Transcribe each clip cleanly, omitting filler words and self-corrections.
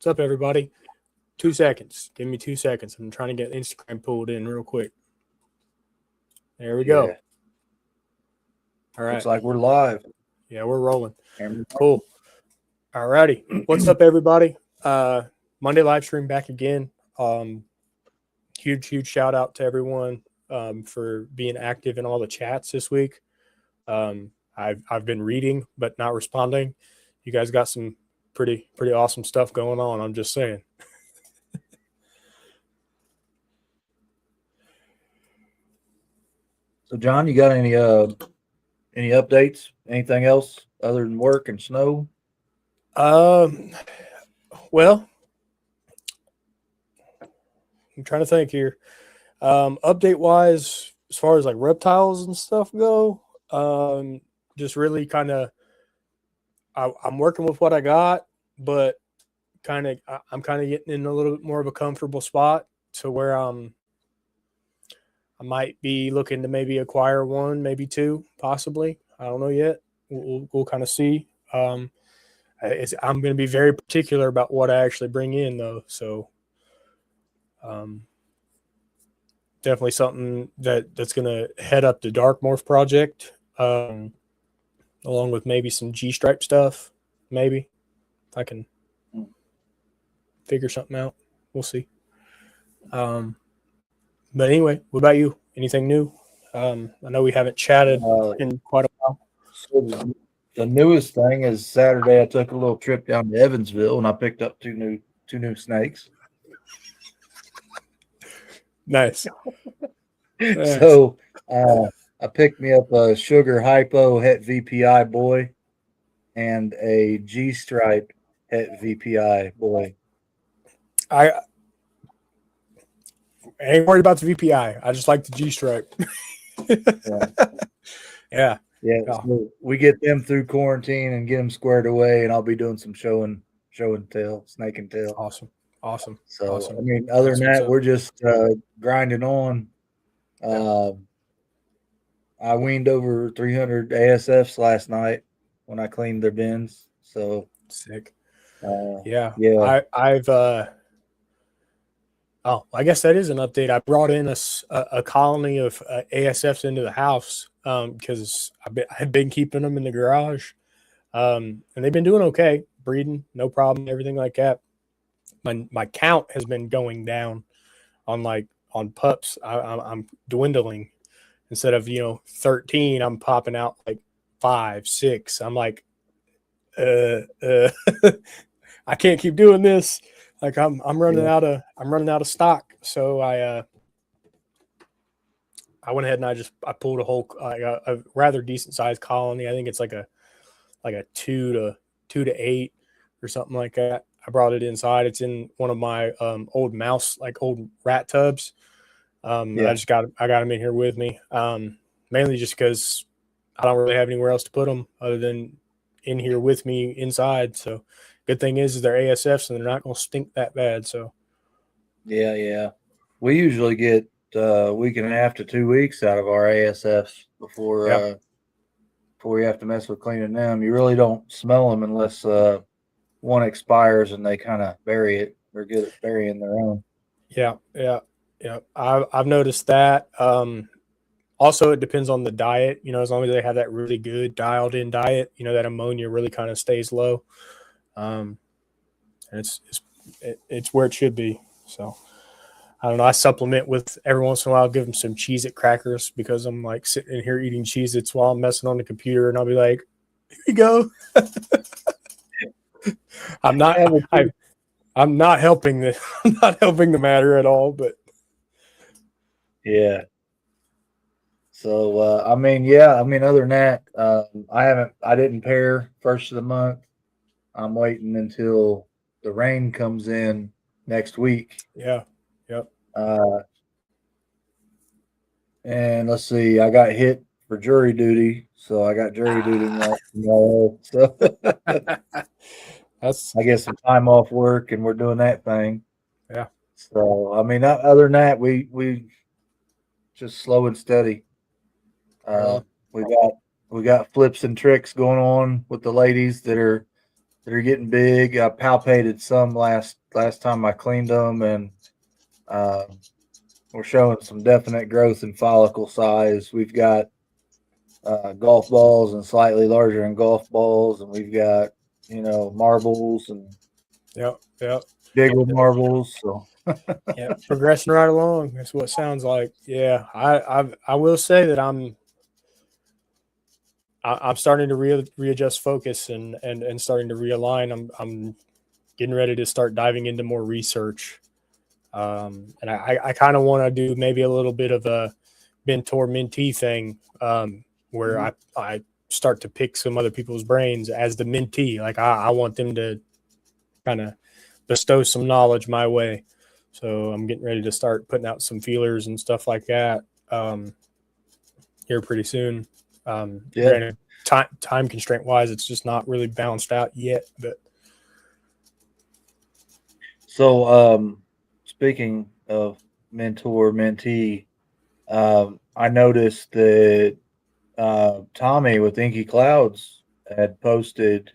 What's up, everybody? 2 seconds. Give me 2 seconds. I'm trying to get Instagram pulled in real quick. There we go. All right. Looks like we're live. Yeah, we're rolling. Cool. All righty. What's up, everybody? Monday live stream back again. Huge shout out to everyone for being active in all the chats this week. I've been reading but not responding. You guys got some pretty awesome stuff going on. I'm just saying. So, John, you got any updates? Anything else other than work and snow? Well, I'm trying to think here. Update wise, as far as like reptiles and stuff go, just really kind of, I'm working with what I got, but I'm kind of getting in a little bit more of a comfortable spot to where I might be looking to maybe acquire one, maybe two, possibly. I don't know yet. We'll kind of see. I'm going to be very particular about what I actually bring in, though. So, definitely something that's going to head up the Dark Morph project, along with maybe some G-Stripe stuff. Maybe if I can figure something out. We'll see. But anyway, what about you? Anything new? I know we haven't chatted in quite a while. So the newest thing is Saturday. I took a little trip down to Evansville and I picked up two new snakes. Nice. So I picked me up a Sugar Hypo Het VPI boy and a G-Stripe Het VPI boy. I ain't worried about the VPI. I just like the G-Stripe. Yeah. So we get them through quarantine and get them squared away, and I'll be doing some show and tell, snake and tail. Awesome. So awesome. I mean, other than that, we're just grinding on. I weaned over 300 ASFs last night when I cleaned their bins. So sick. Yeah. I've I guess that is an update. I brought in a colony of ASFs into the house because I had been keeping them in the garage, and they've been doing okay, breeding, no problem, everything like that. My count has been going down on pups. I'm dwindling. Instead of 13, I'm popping out like 5, 6. I'm like, I can't keep doing this. Like I'm running out of stock. So I went ahead and I pulled a rather decent sized colony. I think it's like a 2 to 8 or something like that. I brought it inside. It's in one of my old rat tubs. I got them in here with me. Mainly just because I don't really have anywhere else to put them other than in here with me inside. So good thing is they're ASFs and they're not going to stink that bad. So yeah. We usually get a week and a half to 2 weeks out of our ASFs before you have to mess with cleaning them. You really don't smell them unless one expires and they kind of bury it. They're good at burying their own. Yeah. I've noticed that. Also, it depends on the diet. As long as they have that really good dialed in diet, that ammonia really kind of stays low. And it's where it should be. So I don't know. I supplement with every once in a while. I'll give them some Cheez-It crackers because I'm like sitting in here eating Cheez-Its while I'm messing on the computer, and I'll be like, "Here you go." I'm not helping the matter at all, but yeah. So other than that, I didn't pair first of the month. I'm waiting until the rain comes in next week. Yeah. Yep. And let's see, I got hit for jury duty, so I got jury duty tomorrow. So I get some time off work, and we're doing that thing. Yeah. So other than that, we just slow and steady. We got flips and tricks going on with the ladies that are They're getting big. I palpated some last time I cleaned them, and we're showing some definite growth in follicle size. We've got golf balls and slightly larger than golf balls, and we've got marbles and Yep. bigger marbles. So Yeah, progressing right along. That's what it sounds like. Yeah, I will say that I'm starting to readjust focus and starting to realign. I'm getting ready to start diving into more research, and I kind of want to do maybe a little bit of a mentor mentee thing, where I start to pick some other people's brains as the mentee. Like I want them to kind of bestow some knowledge my way. So I'm getting ready to start putting out some feelers and stuff like that here pretty soon. Granted, time constraint wise, it's just not really balanced out yet. But so speaking of mentor mentee, I noticed that Tommy with Inky Clouds had posted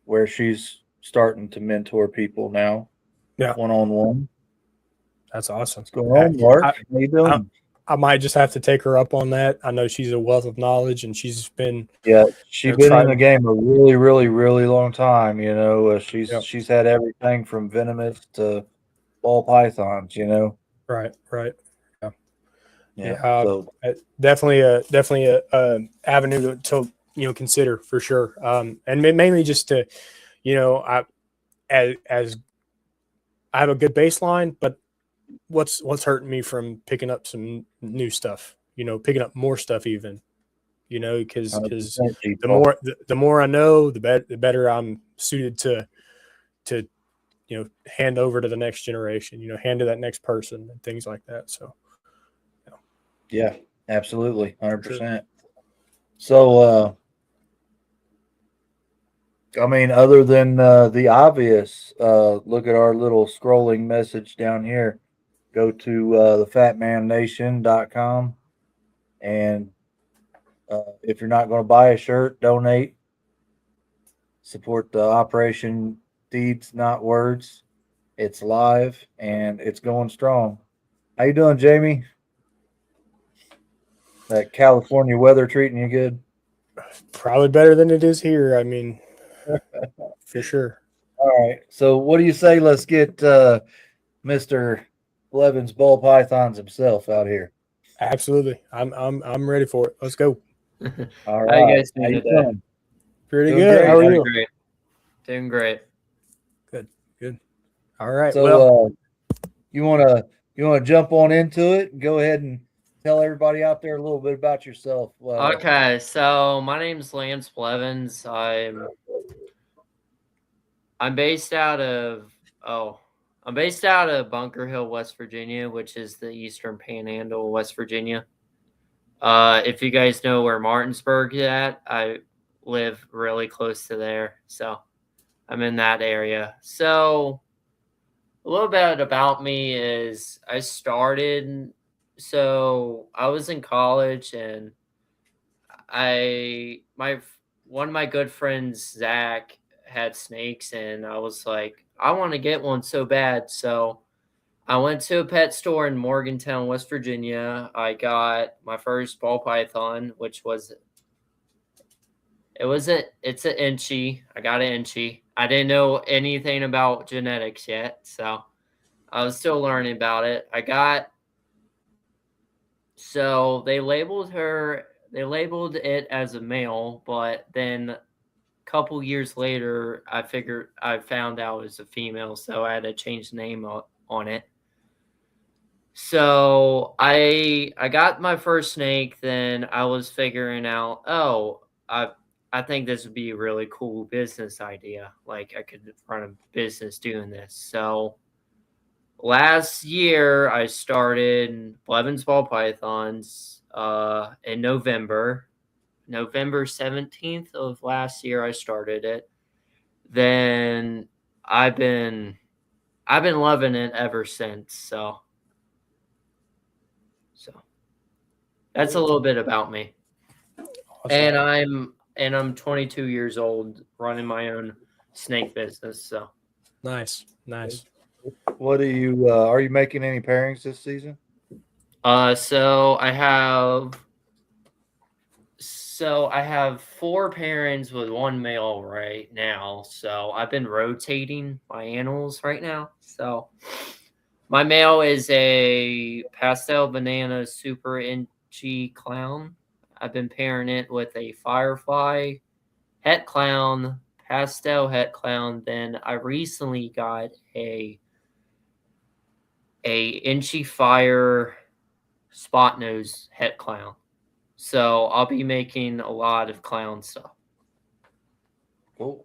where she's starting to mentor people now, yeah, one-on-one. that's awesome. What's going on, Mark? I, How you doing? I might just have to take her up on that. I know she's a wealth of knowledge, and she's been She's been in the game a really, really, really long time. She's had everything from venomous to ball pythons. Right. Yeah. So definitely a avenue to consider for sure. And mainly just to, as I have a good baseline, but what's hurting me from picking up some new stuff, picking up more stuff even, because the more I know, the better I'm suited to hand over to the next generation, hand to that next person and things like that. So yeah, absolutely, 100%. So I mean, other than the obvious, look at our little scrolling message down here. Go to thefatmannation.com. And if you're not going to buy a shirt, donate. Support the Operation Deeds, Not Words. It's live and it's going strong. How you doing, Jamie? That California weather treating you good? probably better than it is here. I mean, for sure. All right. So what do you say? Let's get Mr. Blevins Ball Pythons himself out here. Absolutely. I'm ready for it. Let's go. All right. How you guys doing today? Pretty Doing good. great. How are you? Great. Doing great. Good. All right. So you wanna jump on into it and go ahead and tell everybody out there a little bit about yourself. Okay, so my name's Lance Blevins. I'm based out of Bunker Hill, West Virginia, which is the eastern panhandle of West Virginia. If you guys know where Martinsburg is at, I live really close to there, so I'm in that area. So a little bit about me is I was in college and one of my good friends, Zach, had snakes, and I was like, I want to get one so bad. So I went to a pet store in Morgantown, West Virginia. I got my first ball python, it's an inchy. I got an inchy. I didn't know anything about genetics yet, so I was still learning about it. So they labeled it as a male, but then a couple years later, I found out it was a female, so I had to change the name on it. So I got my first snake, then I was figuring out, I think this would be a really cool business idea. Like I could run a business doing this. So last year I started Blevins Ball Pythons in November 17th of last year I started it. Then I've been loving it ever since. So that's a little bit about me. Awesome. And I'm 22 years old, running my own snake business. So Nice. What are you making any pairings this season? So I have 4 parents with 1 male right now. So I've been rotating my animals right now. So my male is a pastel banana super inchy clown. I've been pairing it with a firefly het clown, pastel het clown. Then I recently got a inchy fire spot nose het clown. So I'll be making a lot of clown stuff. Cool.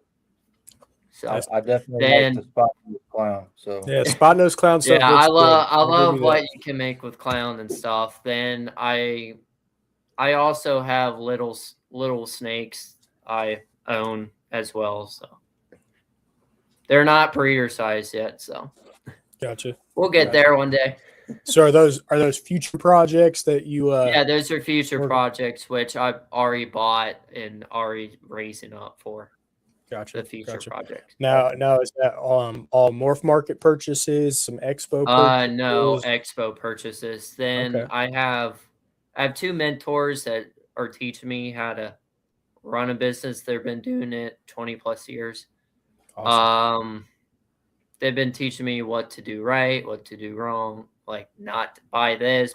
So I definitely then, like the spot nose clown. So Yeah, spot nose clown stuff. yeah, looks I good. love I'll give you what that. you can make with clown and stuff. Then I also have little snakes I own as well. So they're not breeder size yet. So Gotcha. we'll get there one day. So are those future projects that you Yeah, those are future working- projects which I've already bought and already raising up for Gotcha. the future Gotcha. projects. Now is that all morph market purchases, some expo purchases? No expo purchases. Then Okay. I have 2 mentors that are teaching me how to run a business. They've been doing it 20 plus years. Awesome. They've been teaching me what to do right, what to do wrong, like not buy this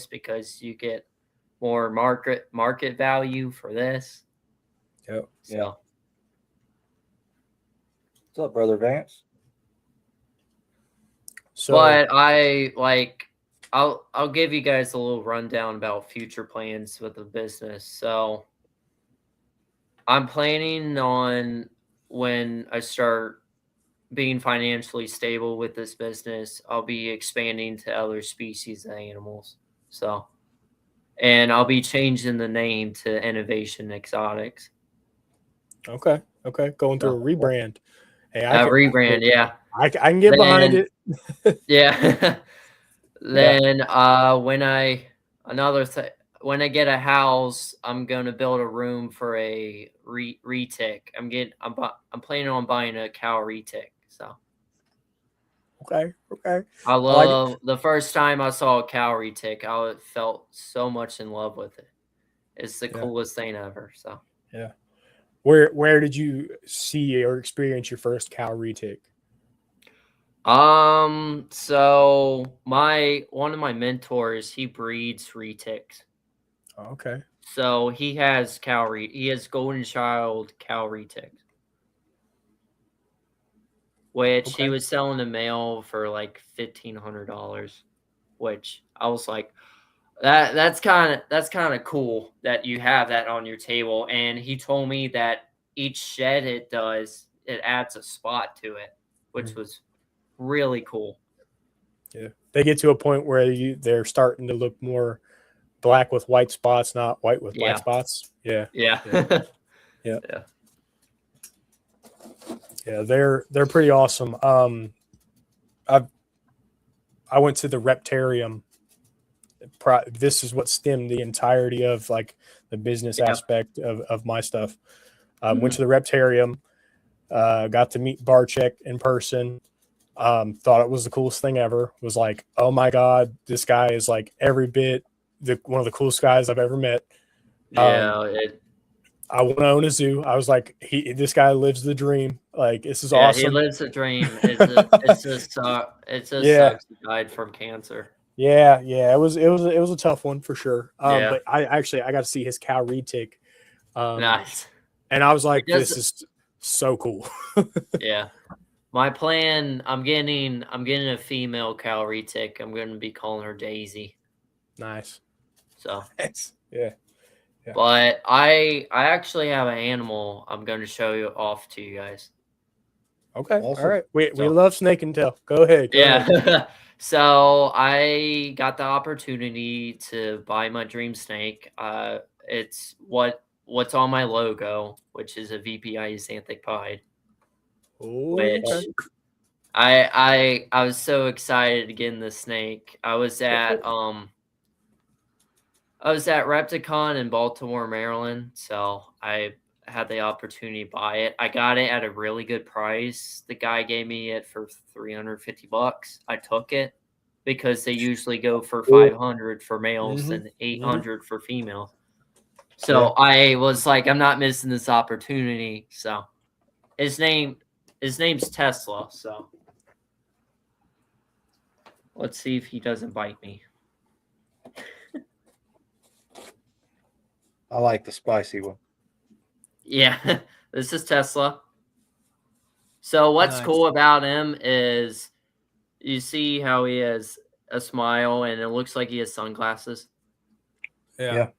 because you get more market value for this. Yep. So what's up, Brother Vance? So but I'll give you guys a little rundown about future plans with the business. So I'm planning on when I start being financially stable with this business, I'll be expanding to other species of animals. So, and I'll be changing the name to Innovation Exotics. okay. Going through a rebrand. Hey, Rebrand, yeah. I can get behind it. Yeah. Then when I get a house, I'm gonna build a room for a retic. I'm planning on buying a cow retic. So Okay. I love the first time I saw a cow retic, I felt so much in love with it. It's the coolest thing ever. So yeah. Where did you see or experience your first cow retic? So one of my mentors, he breeds retics. Oh, okay. So he has golden child cow retics, which he was selling a male for like $1,500, which I was like, that's kind of cool that you have that on your table. And he told me that each shed it adds a spot to it, which was really cool. Yeah, they get to a point where they're starting to look more black with white spots, not white with black spots. Yeah. They're pretty awesome. I went to the Reptarium. This is what stemmed the entirety of like the business aspect of my stuff. Went to the Reptarium, got to meet Barchek in person. Thought it was the coolest thing ever. Was like, oh my god, this guy is like every bit one of the coolest guys I've ever met. I want to own a zoo. I was like, this guy lives the dream. Like, this is awesome. He lives the dream. It just sucks he died from cancer. Yeah. It was a tough one for sure. But I got to see his cow retic. Nice. And I was like, this is so cool. Yeah. My plan, I'm getting a female cow retic. I'm going to be calling her Daisy. Nice. So. Yeah. But I actually have an animal I'm going to show you off to you guys. Okay. Awesome. All right. We love snake and tail. Go ahead. Go ahead. So I got the opportunity to buy my dream snake. It's what's on my logo, which is a VPI xanthic pied. Which I was so excited to get in the snake. I was at Repticon in Baltimore, Maryland. So I had the opportunity to buy it. I got it at a really good price. The guy gave me it for $350. I took it because they usually go for 500 for males and 800 for females. So I was like, I'm not missing this opportunity. So his name's Tesla. So let's see if he doesn't bite me. I like the spicy one. Yeah, this is Tesla. So what's cool about him is you see how he has a smile and it looks like he has sunglasses. Yeah.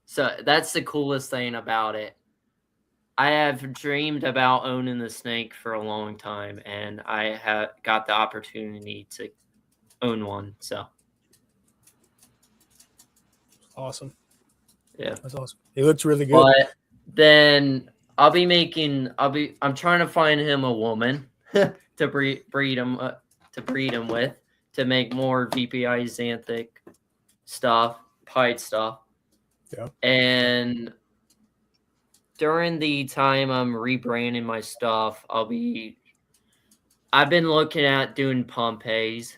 So that's the coolest thing about it. I have dreamed about owning the snake for a long time, and I have got the opportunity to own one. So Awesome. Yeah. That's awesome. He looks really good. But then I'm trying to find him a woman to breed him with, to make more VPI Xanthic stuff, pied stuff. Yeah. And during the time I'm rebranding my stuff, I've been looking at doing Pompeiis.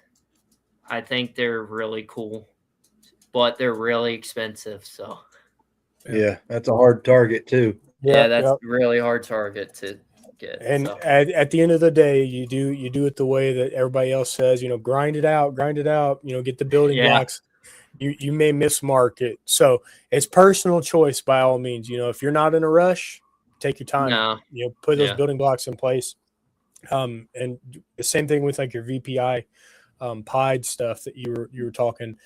I think they're really cool, but they're really expensive. So Yeah, that's a hard target too. Yeah, that's a really hard target to get. And so. at the end of the day, you do it the way that everybody else says. Grind it out. Get the building blocks. You may miss market, so it's personal choice by all means. If you're not in a rush, take your time. No. Put those building blocks in place. And the same thing with like your VPI pied stuff that you were talking.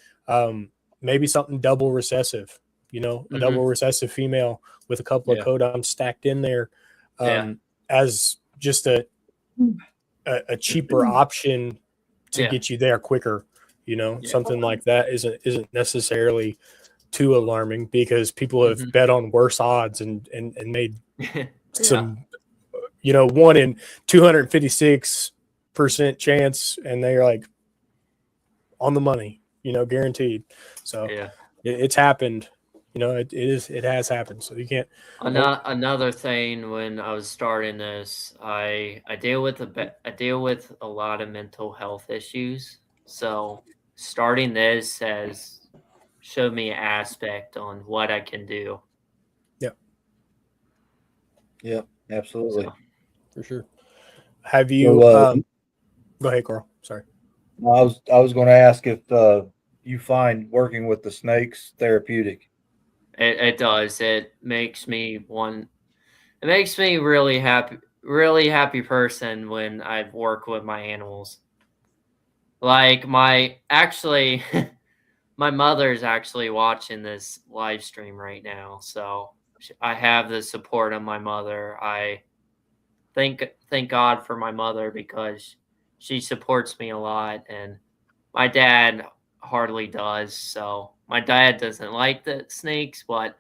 Maybe something double recessive. A double recessive female with a couple of codons stacked in there, as just a cheaper option to get you there quicker. Something like that isn't necessarily too alarming, because people have bet on worse odds and made some, 1 in 256% chance, and they're like on the money, guaranteed. So it's happened. It has happened. So you can't. Another thing, when I was starting this, I deal with a lot of mental health issues. So starting this has showed me an aspect on what I can do. Yeah, absolutely. So, for sure. Have you go ahead, Carl? Sorry. I was going to ask if you find working with the snakes therapeutic. It does. It makes me really happy person when I work with my animals. Like my mother's actually watching this live stream right now, so I have the support of my mother. I thank God for my mother, because she supports me a lot, and my dad hardly does. So my dad doesn't like the snakes, but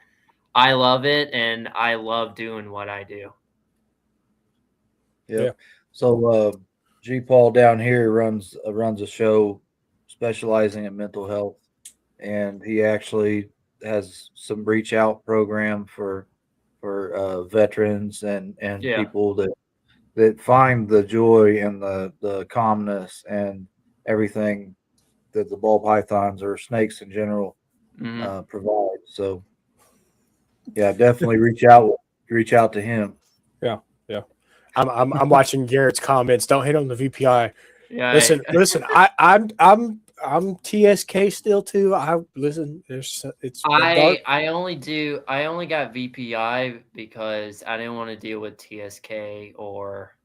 I love it, and I love doing what I do. Yeah. So G. Paul down here runs a show specializing in mental health, and he actually has some reach out program for veterans and people that find the joy and the calmness and everything that the ball pythons or snakes in general provide. So yeah, definitely reach out to him. Yeah. I'm watching Garrett's comments. Don't hit on the VPI. Yeah. Listen. I'm TSK still too. I only got VPI because I didn't want to deal with TSK or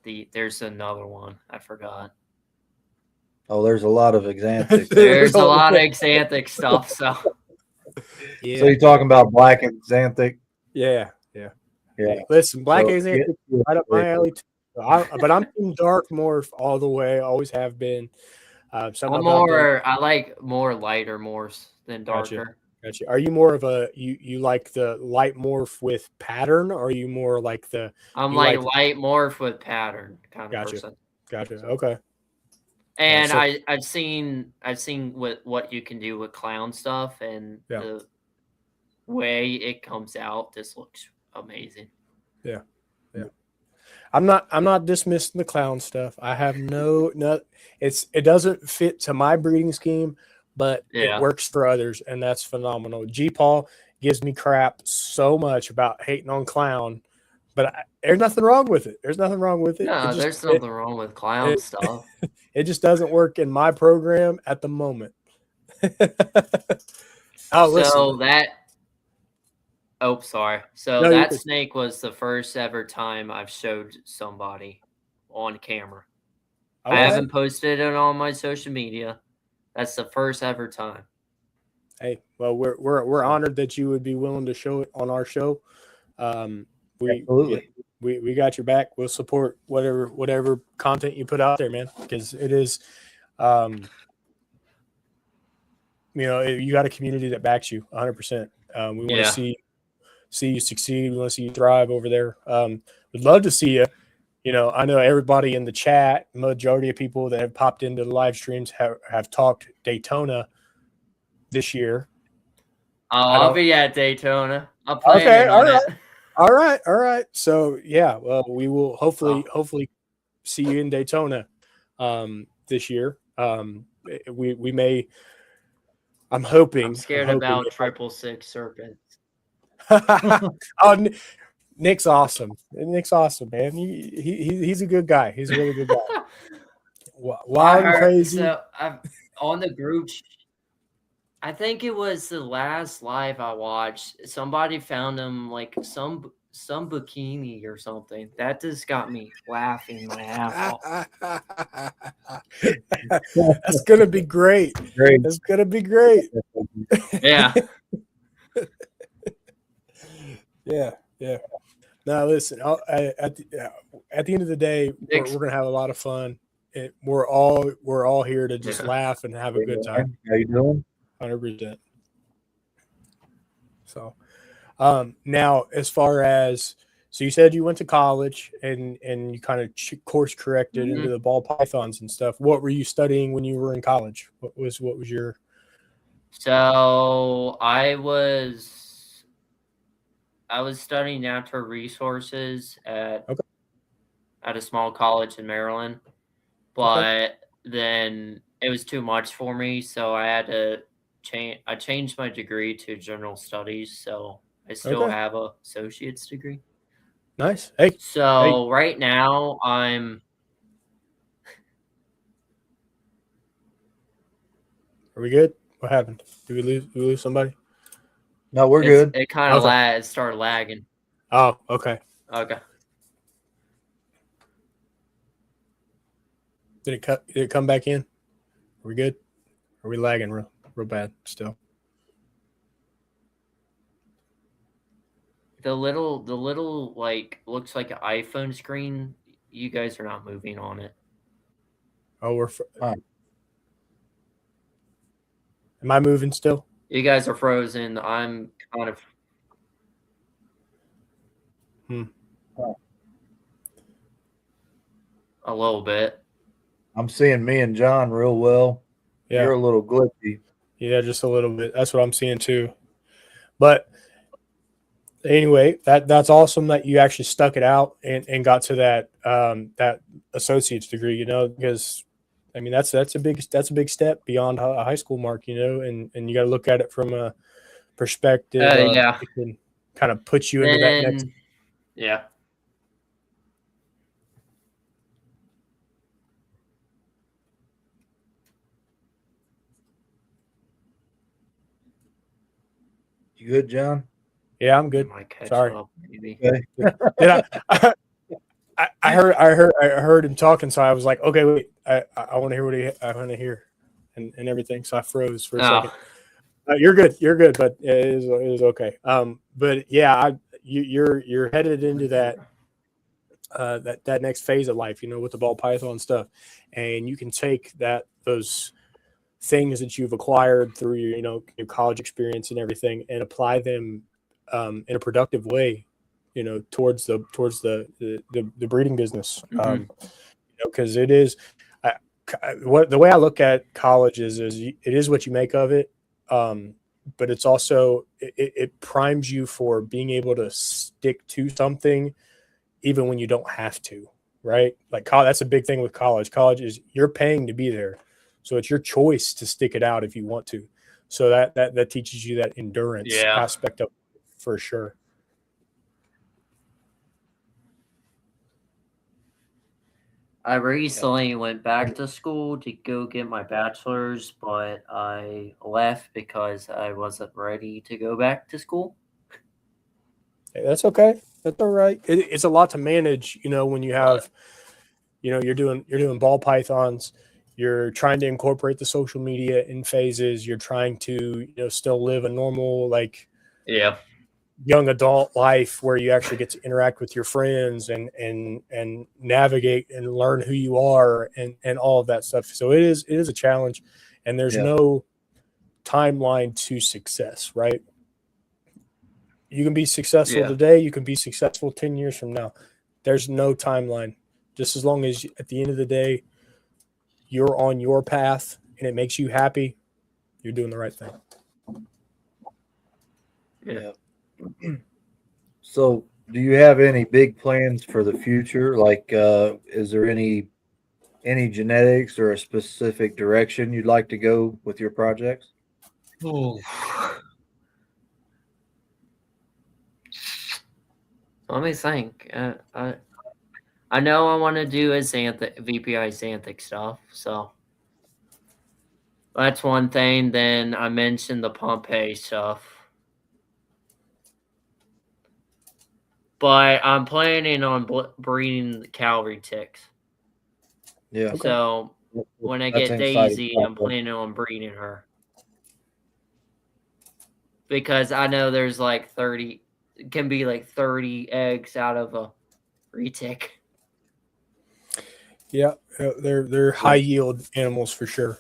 there's another one. I forgot. Oh, there's a lot of Xanthic. There's a lot of Xanthic stuff. So yeah. So you're talking about black Xanthic? Yeah. Listen, black Xanthic right up my alley too. But I'm team dark morph all the way. Always have been. I like more lighter morphs than darker. Gotcha. Are you more of you like the light morph with pattern, or are you more like the? I'm like light morph with pattern kind of person. Gotcha. Okay. And I've seen what you can do with clown stuff, and the way it comes out. This looks amazing. Yeah. I'm not dismissing the clown stuff. I have no it doesn't fit to my breeding scheme, but it works for others, and that's phenomenal. G Paul gives me crap so much about hating on clown, but there's nothing wrong with it. There's nothing wrong with it. No, there's nothing wrong with clown stuff. It just doesn't work in my program at the moment. So that snake was the first ever time I've showed somebody on camera. Okay. I haven't posted it on my social media. That's the first ever time. Hey, well, we're honored that you would be willing to show it on our show. Absolutely. We got your back. We'll support whatever content you put out there, man, because it is, you got a community that backs you 100%. We want to see you succeed. We want to see you thrive over there. We'd love to see you. I know everybody in the chat, majority of people that have popped into the live streams have talked Daytona this year. Oh, I'll be at Daytona. I'll play on it. All right. So yeah, well, we will hopefully see you in Daytona this year. We may. I'm hoping. I'm scared about 666 serpents. Oh, Nick's awesome. Nick's awesome, man. He's a good guy. He's a really good guy. Wild and crazy. So on the group, I think it was the last live I watched. Somebody found him like some bikini or something. That just got me laughing my ass off. That's gonna be great. That's gonna be great. Yeah. Yeah. Now listen. At the end of the day, we're gonna have a lot of fun. We're all here to just laugh and have a good time. How you doing? 100%. So, now as far as you said you went to college and you kind of course corrected into the ball pythons and stuff. What were you studying when you were in college? What was your? So I was studying natural resources at a small college in Maryland, but then it was too much for me, so I had to change. I changed my degree to general studies, so I still have an associate's degree. Nice. Hey. So right now I'm. Are we good? What happened? Did we lose somebody? No, we're good. It kind of it started lagging. Oh, okay. Okay. Did it come back in? Are we good? Are we lagging real bad still? The little like looks like an iPhone screen. You guys are not moving on it. Oh, am I moving still? You guys are frozen. I'm kind of. A little bit. I'm seeing me and John real well. Yeah. You're a little glitchy. Yeah, just a little bit. That's what I'm seeing too. But anyway, that's awesome that you actually stuck it out and got to that associate's degree, because I mean that's a big step beyond a high school mark, and you got to look at it from a perspective. Yeah. It can kind of put you into that next. Yeah. You good, John? Yeah, I'm good. Sorry. Up, maybe. I heard him talking, so I was like, okay, wait, I want to hear I want to hear, and everything. So I froze for a second. You're good, but it is okay. But yeah, you're headed into that next phase of life, with the ball python stuff, and you can take those things that you've acquired through your college experience and everything, and apply them in a productive way, towards the breeding business. Because it is the way I look at college is it is what you make of it. but it's also it primes you for being able to stick to something even when you don't have to, right? Like that's a big thing with college. College is you're paying to be there, so it's your choice to stick it out if you want to. So that teaches you that endurance aspect of it for sure. I recently went back to school to go get my bachelor's, but I left because I wasn't ready to go back to school. Hey, that's okay. That's all right. It's a lot to manage, when you have, you're doing ball pythons, you're trying to incorporate the social media in phases, you're trying to, still live a normal, like, young adult life where you actually get to interact with your friends and navigate and learn who you are and all of that stuff. So it is a challenge, and there's no timeline to success, right? You can be successful today, you can be successful 10 years from now. There's no timeline. Just as long as at the end of the day you're on your path and it makes you happy, you're doing the right thing. Yeah. So, do you have any big plans for the future? Like, is there any genetics or a specific direction you'd like to go with your projects? Oh. Let me think. I know I want to do VPI Xanthic stuff, so that's one thing. Then I mentioned the Pompeii stuff. But I'm planning on breeding the Calvary ticks. Yeah. Okay. So when I get Daisy, I'm planning on breeding her. Because I know there's like 30, it can be like 30 eggs out of a retic. Yeah, they're high yield animals for sure.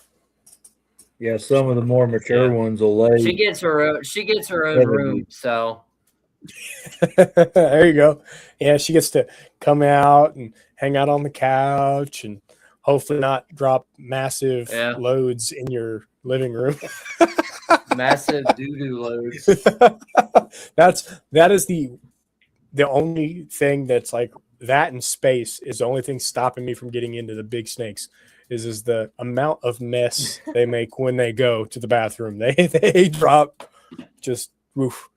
Yeah, some of the more mature ones will lay. She gets her own room, so. There you go. Yeah, she gets to come out and hang out on the couch and hopefully not drop massive loads in your living room. Massive doo-doo loads. That is the only thing that's like that in space is the only thing stopping me from getting into the big snakes is the amount of mess they make when they go to the bathroom. They drop just woof.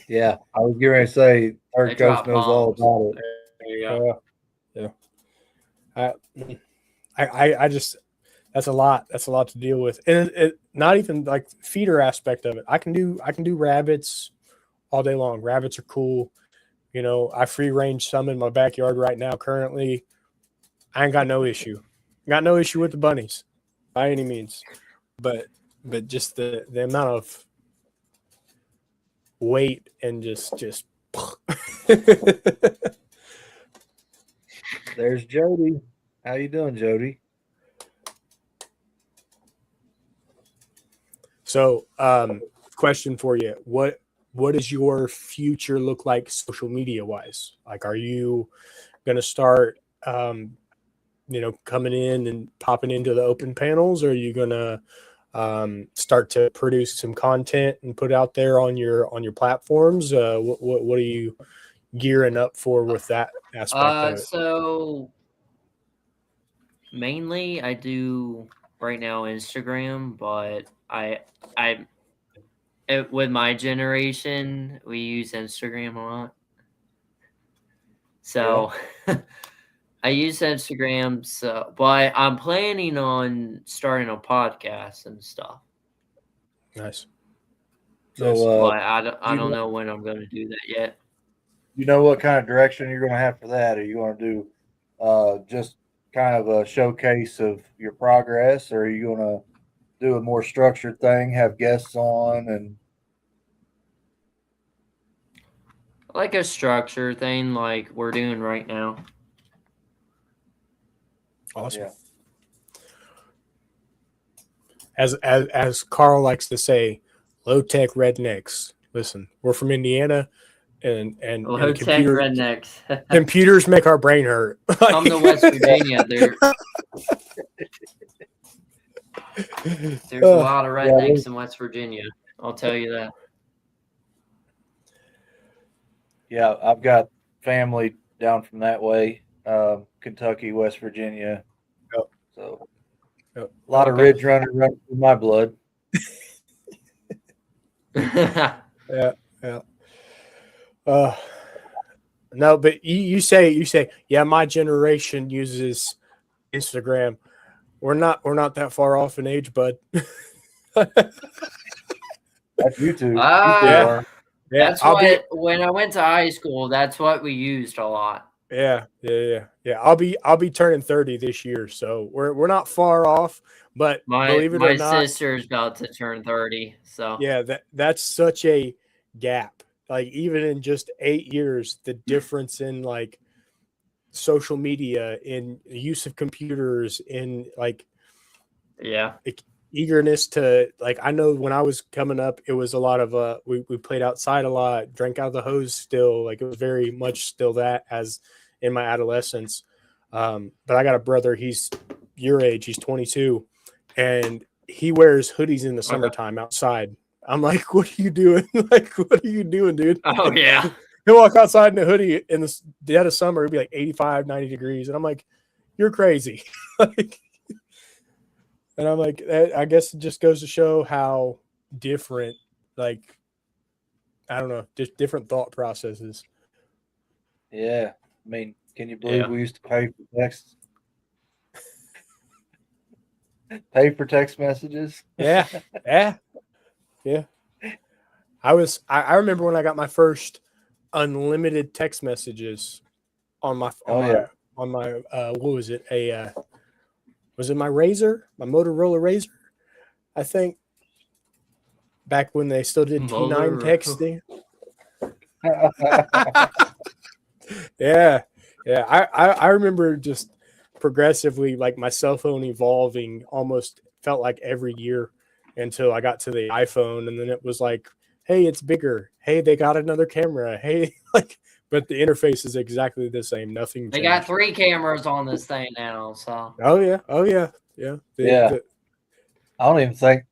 Yeah, I was going to say Third Coast knows all about it. I just that's a lot to deal with, and it not even like feeder aspect of it. I can do rabbits all day long. Rabbits are cool. I free range some in my backyard right now currently. I ain't got no issue. Got no issue with the bunnies by any means, but just the amount of weight and just There's Jody. How you doing, Jody? So, question for you. What does your future look like social media wise? Like, are you going to start, coming in and popping into the open panels? Or are you going to start to produce some content and put out there on your platforms? What are you gearing up for with that aspect of it? So mainly I do right now Instagram, but with my generation, we use Instagram a lot. So I use Instagram, but I'm planning on starting a podcast and stuff. Nice. So but I don't know when I'm going to do that yet. You know what kind of direction you're going to have for that? Are you going to do just kind of a showcase of your progress, or are you going to do a more structured thing, have guests on, and like a structure thing like we're doing right now? Awesome. Yeah. As Carl likes to say, low tech rednecks. Listen, we're from Indiana, and low tech rednecks. Computers make our brain hurt. Come to West Virginia, There's a lot of rednecks in West Virginia. I'll tell you that. Yeah, I've got family down from that way, Kentucky, West Virginia. Yep. So Yep. a lot of ridge running through my blood. Yeah. No, but you say, yeah, my generation uses Instagram. We're not that far off in age, bud. That's YouTube. Yeah. That's what when I went to high school, that's what we used a lot. Yeah. I'll be turning 30 this year, so we're not far off. But believe it or not, my sister's about to turn 30. So yeah, that's such a gap. Like even in just 8 years, the difference in like social media, in use of computers, in like eagerness to like. I know when I was coming up, it was a lot of we played outside a lot, drank out of the hose still. Like it was very much still that as in my adolescence. But I got a brother, he's your age, he's 22, and he wears hoodies in the summertime outside. I'm like, what are you doing? Like, what are you doing, dude? Oh, yeah. He'll walk outside in a hoodie in the dead of summer. It'd be like 85, 90 degrees. And I'm like, you're crazy. Like, and I'm like, I guess it just goes to show how different, like, I don't know, just different thought processes. Yeah. I mean, can you believe we used to pay for text? Pay for text messages? Yeah. I remember when I got my first unlimited text messages on my what was it? Was it my Razor? My Motorola Razor? I think back when they still did T9 texting. Yeah. I remember just progressively like my cell phone evolving almost felt like every year until I got to the iPhone, and then it was like, hey, it's bigger. Hey, they got another camera. Hey, like, but the interface is exactly the same. Nothing changed. They got 3 cameras on this thing now. So. Oh yeah. I don't even think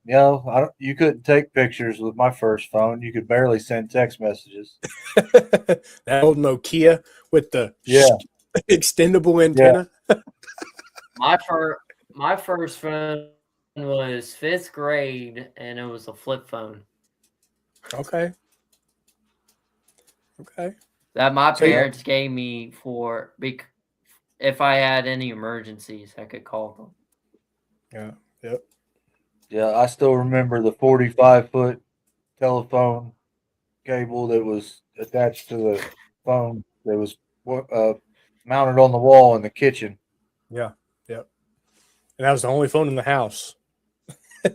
you couldn't take pictures with my first phone. You could barely send text messages. That old Nokia with the extendable antenna. Yeah. My first phone was 5th grade, and it was a flip phone. Okay. That my parents gave me if I had any emergencies, I could call them. Yeah, I still remember the 45-foot telephone cable that was attached to the phone that was mounted on the wall in the kitchen. Yeah. And that was the only phone in the house.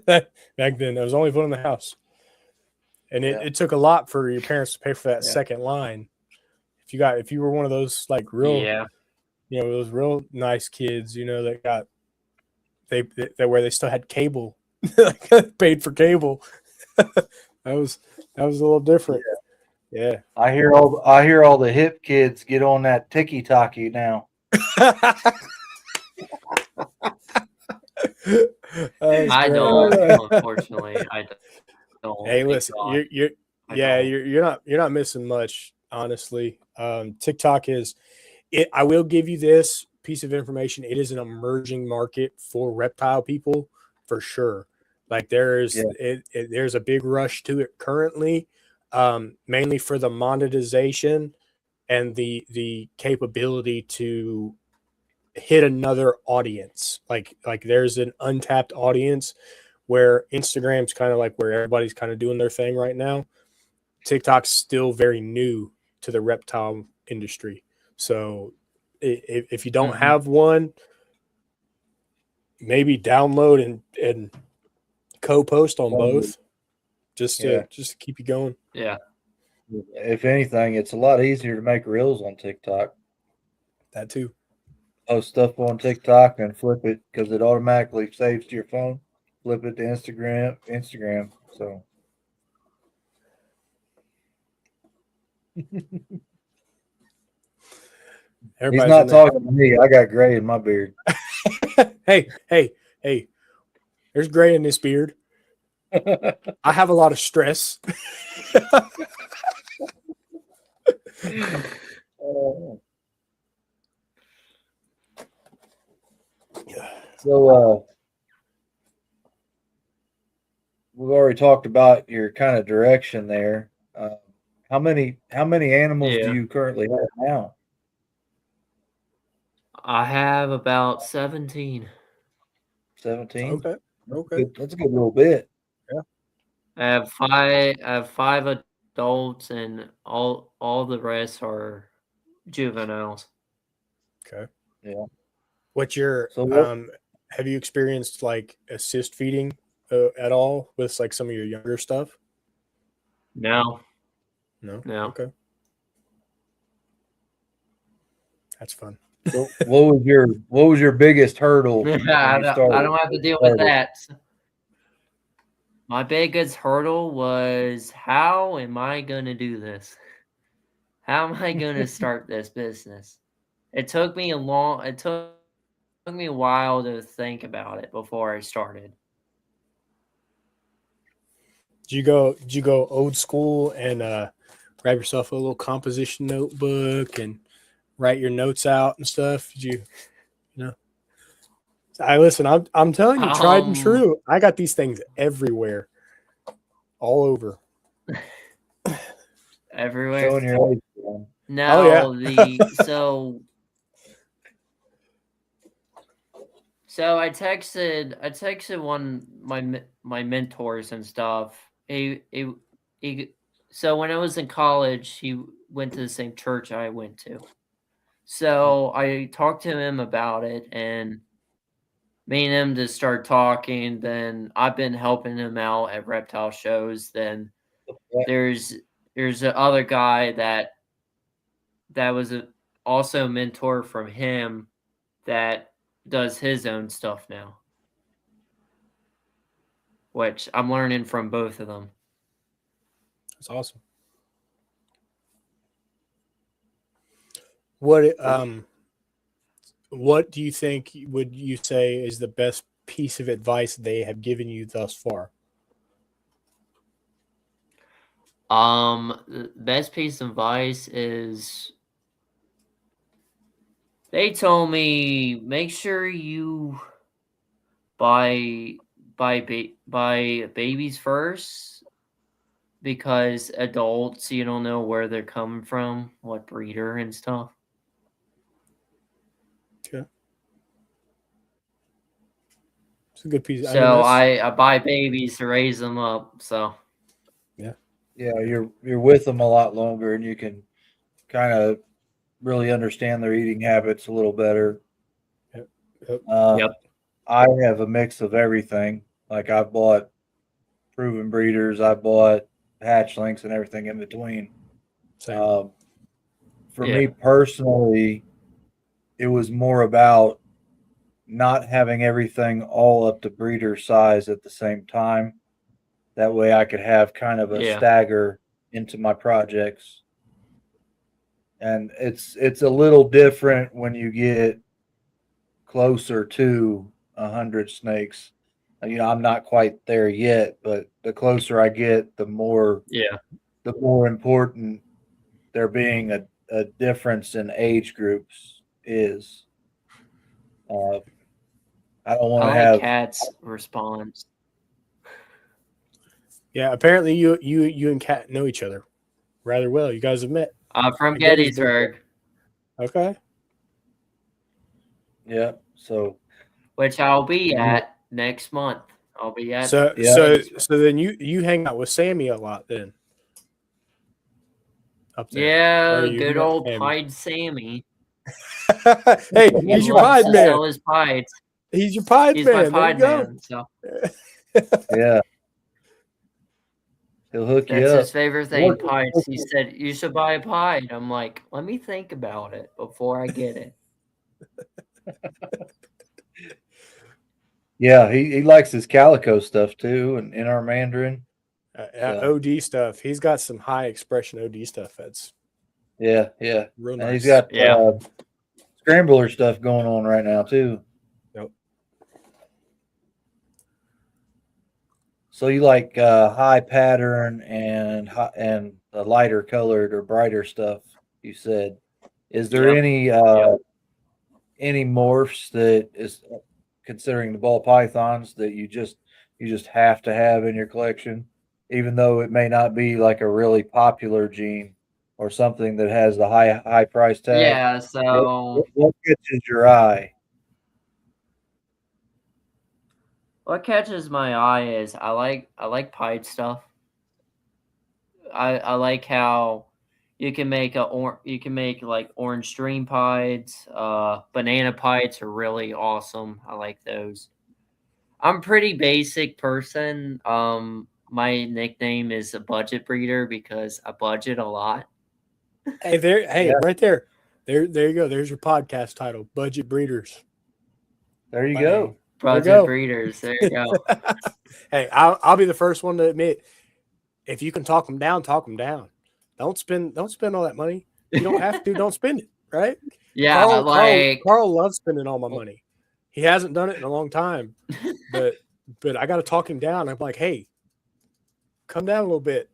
Back then, that was the only phone in the house. And it took a lot for your parents to pay for that second line. If you were one of those like real, those real nice kids, that got where they still had cable, paid for cable. that was a little different. Yeah. I hear all the hip kids get on that tiki-taki now. I don't, unfortunately. I don't. Hey, listen, you're not missing much, honestly. TikTok is it. I will give you this piece of information. It is an emerging market for reptile people for sure. Like there's a big rush to it currently, mainly for the monetization and the capability to hit another audience. Like there's an untapped audience where Instagram's kind of like where everybody's kind of doing their thing right now. TikTok's still very new to the reptile industry. So if you don't have one, maybe download and co-post on both just to keep you going. Yeah. If anything, it's a lot easier to make reels on TikTok. That too. Post stuff on TikTok and flip it because it automatically saves to your phone. Flip it to Instagram. So he's not talking to me. I got gray in my beard. Hey. There's gray in this beard. I have a lot of stress. So we've already talked about your kind of direction there. How many animals do Yeah. you currently have now? I have about 17. 17? Okay. That's a good little bit. I have five adults, and all the rest are juveniles. Okay. Yeah. What's your So what, have you experienced like assist feeding at all with like some of your younger stuff? No, No. no. Okay. That's fun. so what was your biggest hurdle when you started? I don't have to deal with that. My biggest hurdle was, how am I going to do this? How am I going to start this business? It took me it took me a while to think about it before I started. Did you go old school and grab yourself a little composition notebook and write your notes out and stuff? Did you know? I listen, I'm telling you, tried and true. I got these things everywhere. All over. Everywhere. Showing your age, man. Now Oh, yeah. So I texted one my mentors and stuff. So when I was in college, he went to the same church I went to. So I talked to him about it, and me and him just started talking. Then I've been helping him out at reptile shows. Then there's the other guy that was also a mentor from him that does his own stuff now, which I'm learning from both of them. That's awesome. What do you think would you say is the best piece of advice they have given you thus far? The best piece of advice is, they told me, make sure you buy babies first, because adults, you don't know where they're coming from, what breeder and stuff. Okay. It's a good piece. So I buy babies to raise them up. So Yeah, you're with them a lot longer, and you can kind of really understand their eating habits a little better. Yep. Yep. I have a mix of everything. Like I've bought proven breeders, I bought hatchlings, and everything in between. Same. For me personally, it was more about not having everything all up to breeder size at the same time. That way I could have kind of a stagger into my projects. And it's a little different when you get closer to 100 snakes. You know, I'm not quite there yet, but the closer I get, the more important there being a difference in age groups is. I don't want to have Cat's response. Yeah, apparently you and Kat know each other rather well. You guys have met. From Gettysburg. Okay. Yeah. So, which I'll be at next month. I'll be at. So then you hang out with Sammy a lot then. Up there. Yeah, good old Pied Sammy. Hey, he's your Pied man. Sell his pieds. He's your Pied man. He's my Pied man. So. Yeah. He'll hook you up. That's his favorite thing, pies. He said, you should buy a pied. I'm like, let me think about it before I get it. Yeah, he likes his calico stuff too, and in our Mandarin. OD stuff. He's got some high expression OD stuff. That's real nice. And he's got scrambler stuff going on right now too. Yep. So you like high pattern and the lighter colored or brighter stuff. You said, is there Yep. any morphs that is considering the ball pythons that you just have to have in your collection, even though it may not be like a really popular gene or something that has the high price tag? Yeah, so What catches your eye? what catches my eye is I like pied stuff. I like how you can make like orange dream pieds. Banana pieds are really awesome. I like those. I'm a pretty basic person. My nickname is a budget breeder because I budget a lot. Hey, Yeah. right there. There you go. There's your podcast title, Budget Breeders. There you Bang. go. There you Budget go. breeders. There you go. Hey, I'll be the first one to admit, if you can talk them down, talk them down. Don't spend all that money. You don't have to. Don't spend it. Right? Yeah, Carl loves spending all my money. He hasn't done it in a long time, but I got to talk him down. I'm like, hey, come down a little bit.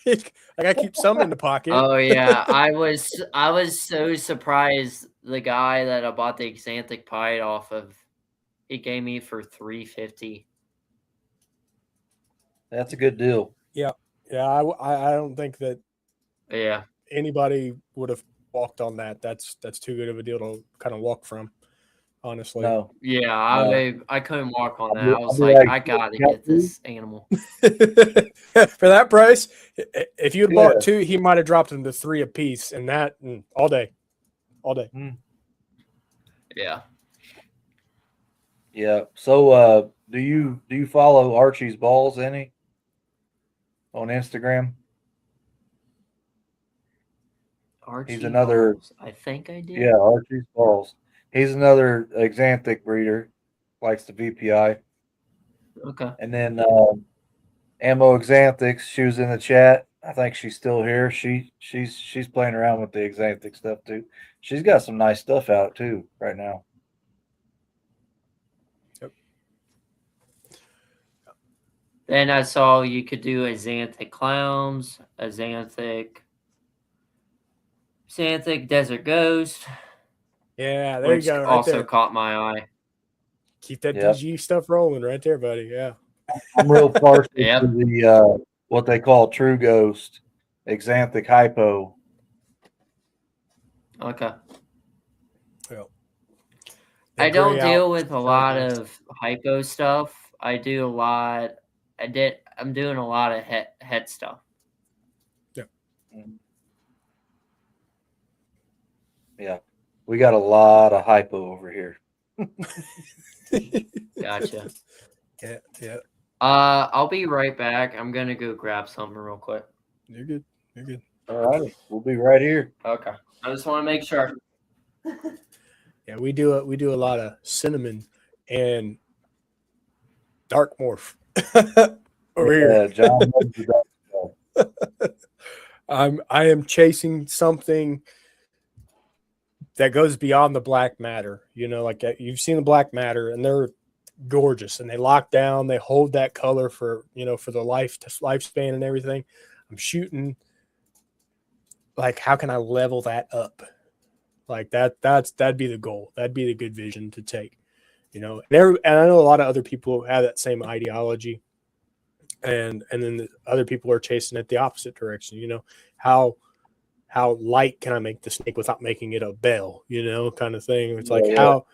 I got to keep some in the pocket. Oh yeah, I was so surprised. The guy that I bought the Xanthic Pied off of, he gave me for $350. That's a good deal. Yeah. I don't think that Yeah, anybody would have walked on that. That's too good of a deal to kind of walk from, honestly. No. yeah. No. I couldn't walk on that. I'll I was be like, like, I gotta got get this animal. For that price, if you had Yeah. bought two, he might have dropped them to $3 a piece, and that all day. Yeah. Yeah. So do you follow Archie's Balls any on Instagram? Archie another- Balls. I think I did. Yeah, Archie's Balls. He's another Xanthic breeder, likes the VPI. Okay. And then Ammo Xanthics, she was in the chat. I think she's still here. She's playing around with the Xanthic stuff too. She's got some nice stuff out too right now. Then I saw you could do a Xanthic Clowns, a Xanthic Desert Ghost, Yeah, there which you go. Right also there. caught my eye. Keep that Yep. DG stuff rolling right there, buddy. Yeah. I'm real partial Yep. to the what they call True Ghost Xanthic Hypo. Okay. Well, I don't gray deal out with a lot programs. of hypo stuff. I'm doing a lot of head stuff. Yeah, we got a lot of hypo over here. Gotcha. Yeah. I'll be right back. I'm gonna go grab something real quick. You're good. All right, we'll be right here. Okay. I just want to make sure. Yeah, we do a lot of cinnamon and dark morph over here. John loves the dark stuff. I am chasing something that goes beyond the black matter. You know, like you've seen the black matter, and they're gorgeous, and they lock down. They hold that color for for the lifespan and everything. I'm shooting. Like, how can I level that up? Like that'd be the goal. That'd be the good vision to take. And I know a lot of other people have that same ideology, and then the other people are chasing it the opposite direction. How light can I make the snake without making it a bell? Kind of thing. It's like how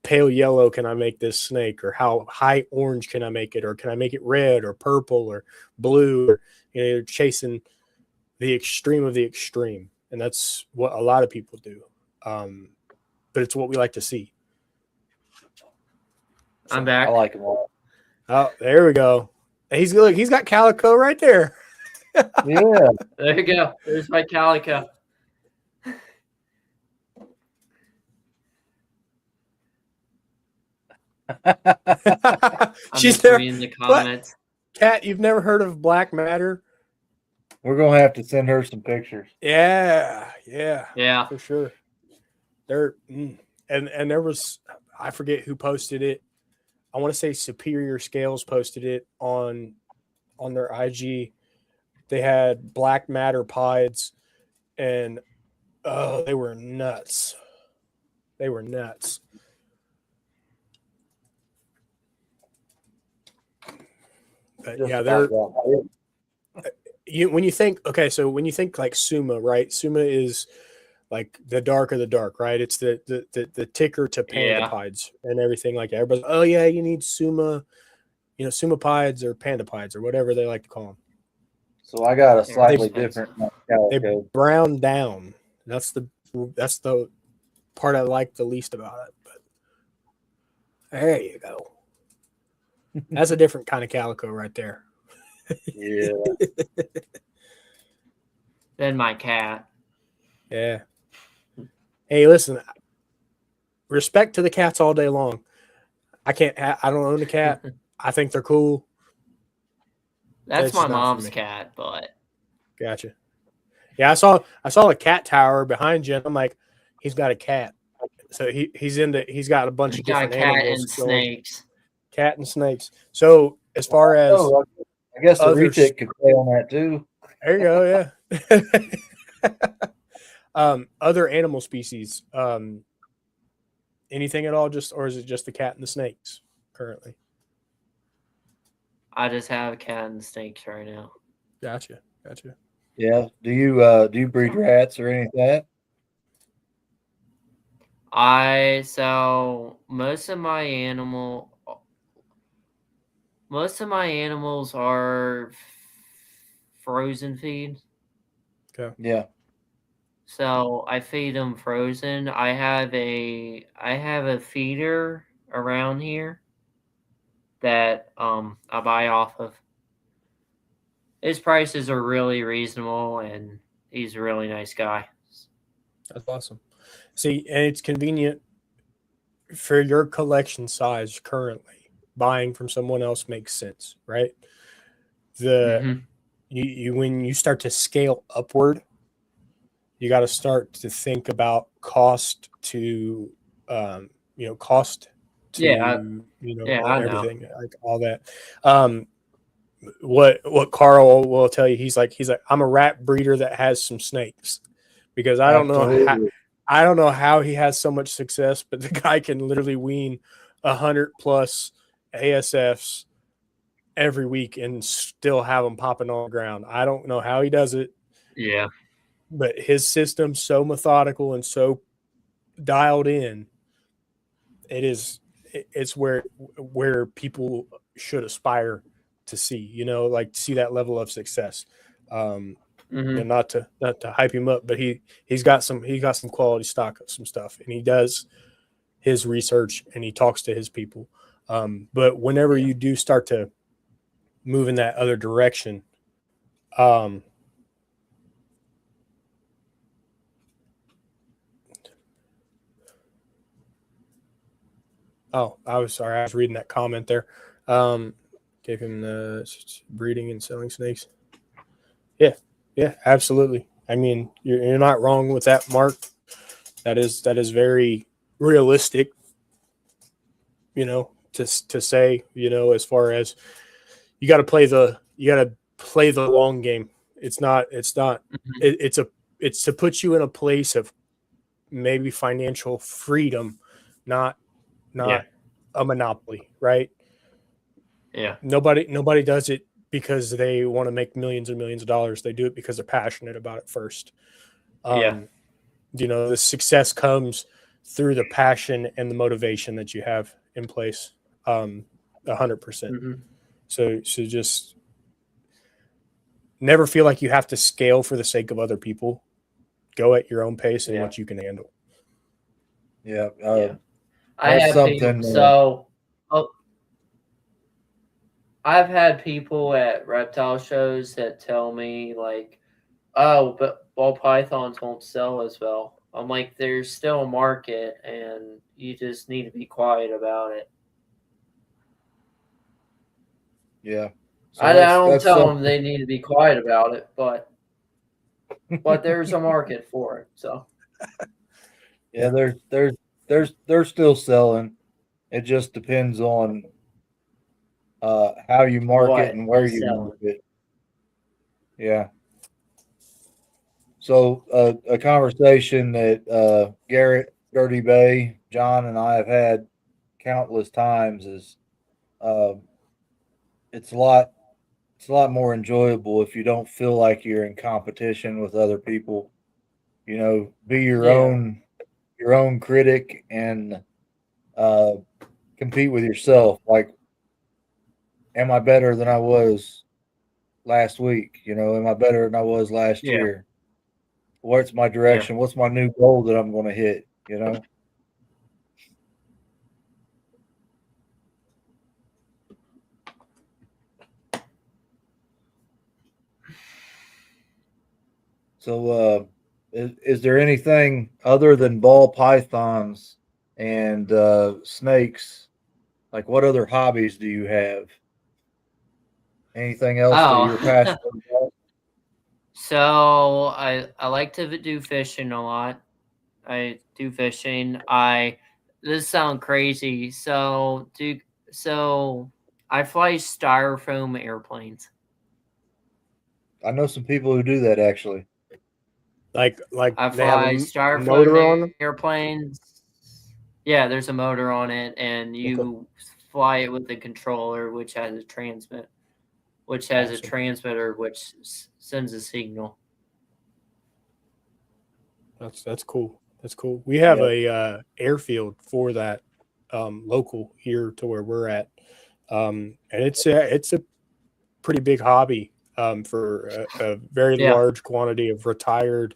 pale yellow can I make this snake, or how high orange can I make it, or can I make it red or purple or blue? Or you're chasing the extreme of the extreme, and that's what a lot of people do. But it's what we like to see. I'm back. I like them all. Oh, there we go. He's got calico right there. Yeah. There you go. There's my calico. She's there. In the comments. Kat, you've never heard of black matter? We're gonna have to send her some pictures. Yeah, Yeah. for sure. And there was, I forget who posted it. I want to say Superior Scales posted it on on their IG. They had black matter pieds, and oh, they were nuts. They were nuts. But Just yeah, they're about when you think like Suma, right? Suma is like the dark of the dark, right? It's the ticker to pandapides and everything like that. Everybody's, oh yeah, you need Suma, Sumapides or pandapides or whatever they like to call them. So I got a slightly different They calico. brown down. That's the part I like the least about it. But there you go. That's a different kind of calico right there. Yeah. Then my cat. Yeah. Hey, listen. Respect to the cats all day long. I don't own a cat. I think they're cool. That's my mom's cat, but gotcha. Yeah, I saw a cat tower behind you, and I'm like, he's got a cat. So he's got a bunch of different animals. And snakes. Cat and snakes. So as far as I guess the retic could play on that too. There you go, yeah. Other animal species. Anything at all, or is it just the cat and the snakes currently? I just have a cat and snakes right now. Gotcha. Yeah. Do you breed rats or any of that? So most of my animals are frozen feed. Okay. Yeah. So I feed them frozen. I have a feeder around here that I buy off of. His prices are really reasonable, and he's a really nice guy. That's awesome. See, and it's convenient for your collection size currently. Buying from someone else makes sense, right? When you start to scale upward, you got to start to think about cost to everything, like all that. What Carl will tell you, he's like, I'm a rat breeder that has some snakes, because I don't know how he has so much success, but the guy can literally wean 100+ ASFs every week and still have them popping on the ground. I don't know how he does it. Yeah. But his system's so methodical and so dialed in. It's where people should aspire to see, like see that level of success. Not to hype him up, but he's got some quality stock of some stuff, and he does his research and he talks to his people. But whenever you do start to move in that other direction, oh, I was sorry. I was reading that comment there. Gave him the breeding and selling snakes. Yeah, absolutely. I mean, you're not wrong with that, Mark. That is very realistic, to say, as far as you got to play the long game. It's to put you in a place of maybe financial freedom, not a monopoly, right? Yeah. Nobody does it because they want to make millions and millions of dollars. They do it because they're passionate about it first. The success comes through the passion and the motivation that you have in place. 100%. So just never feel like you have to scale for the sake of other people. Go at your own pace and what you can handle. Yeah. I have something. I've had people at reptile shows that tell me like, "Oh, but ball pythons won't sell as well." I'm like, "There's still a market, and you just need to be quiet about it." Yeah. So I don't tell them they need to be quiet about it, but there's a market for it. So yeah, they're still selling. It just depends on how you market What and where is you selling? market. Yeah. So a conversation that Garrett, Dirty Bay, John, and I have had countless times is uh, it's a lot more enjoyable if you don't feel like you're in competition with other people. You know, be your Yeah. own critic and uh, compete with yourself. Like, am I better than I was last week? You know, am I better than I was last Yeah. year? What's my direction? What's my new goal that I'm going to hit? You know. So, is there anything other than ball pythons and snakes? Like, what other hobbies do you have? Anything else that you're Oh, passionate about? so I like to do fishing a lot. I do fishing. This sound crazy. So I fly styrofoam airplanes. I know some people who do that actually. Like I they have fly a motor on styrofoam them. airplanes. Yeah, there's a motor on it, and Okay, you fly it with a controller, which has a awesome. transmitter, which sends a signal. That's cool. That's cool. We have Yeah. a airfield for that local here to where we're at, and it's a pretty big hobby for a very Yeah, large quantity of retired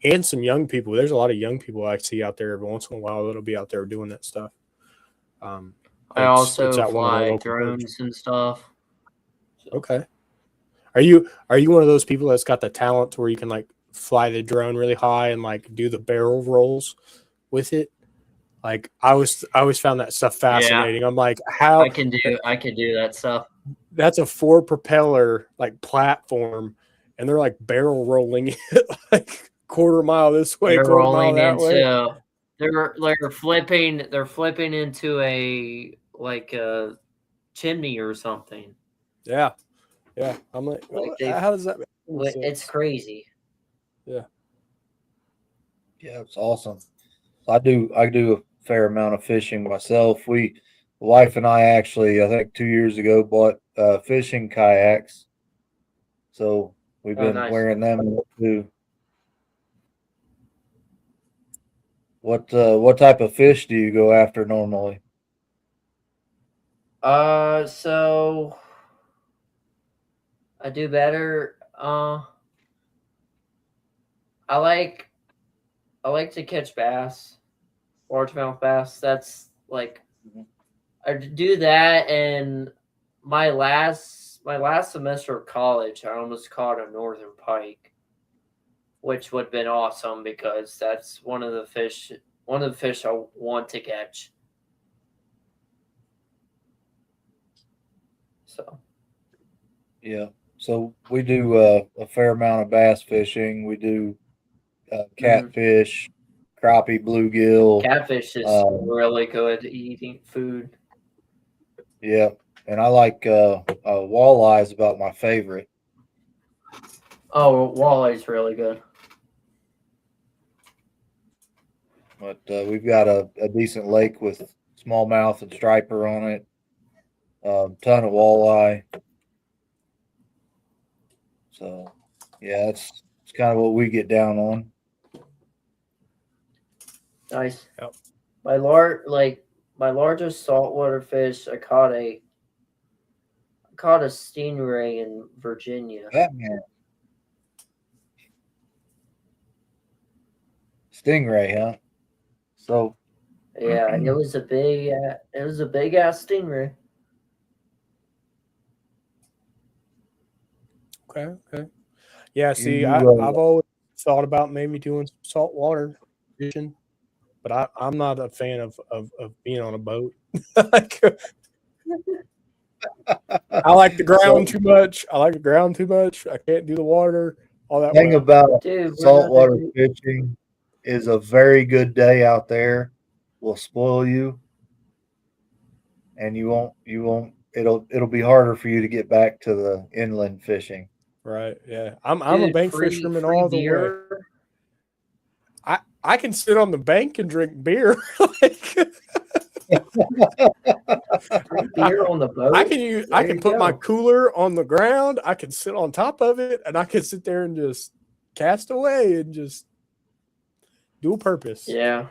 and some young people. There's a lot of young people I see out there every once in a while that'll be out there doing that stuff. Um, I it's also at one of our fly local parks. drones and stuff. So, Okay. Are you one of those people that's got the talent to where you can like fly the drone really high and like do the barrel rolls with it? Like I always found that stuff yeah, fascinating. I'm like, how I can do that stuff. that's a four propeller like platform, and they're like barrel rolling it like quarter mile this way, They're quarter mile rolling that way. into they're flipping into a like a chimney or something. Yeah, yeah. I'm like, Like well, they, how does that make any it's sense? crazy. Yeah. Yeah, it's awesome. I do a fair amount of fishing myself. The wife and I actually, I think 2 years ago, bought fishing kayaks. So we've Oh, been nice. wearing them too. What type of fish do you go after normally? So I do better. I like I like to catch bass, largemouth bass. That's like Mhm. I do that, and my last semester of college, I almost caught a northern pike, which would have been awesome because that's one of the fish I want to catch. So Yeah. So we do a fair amount of bass fishing. We do mhm. catfish, crappie, bluegill. Catfish is Um, really good eating food. yeah, and I like walleye is about my favorite. Oh, walleye's really good. But we've got a decent lake with smallmouth and striper on it. Ton of walleye. So yeah, it's kind of what we get down on. Nice. Yep. My largest saltwater fish I caught a stingray in Virginia. Batman, stingray, huh? So Yeah, it was a big ass stingray. Okay. Okay. Yeah. you See, you I've always thought about maybe doing some saltwater fishing, but I'm not a fan of being on a boat. Like, I like the ground so too much. I like the ground too much. I can't do the water all that thing well. about Dude, saltwater fishing is a very good day out there will spoil you, and you won't it'll be harder for you to get back to the inland fishing. Right. Yeah. I'm a Dude, bank free fisherman all the way. beer. I can sit on the bank and drink beer. Like, Free beer on the boat. I There can you put my go. cooler on the ground. I can sit on top of it, and I can sit there and just cast away and just dual purpose. Yeah.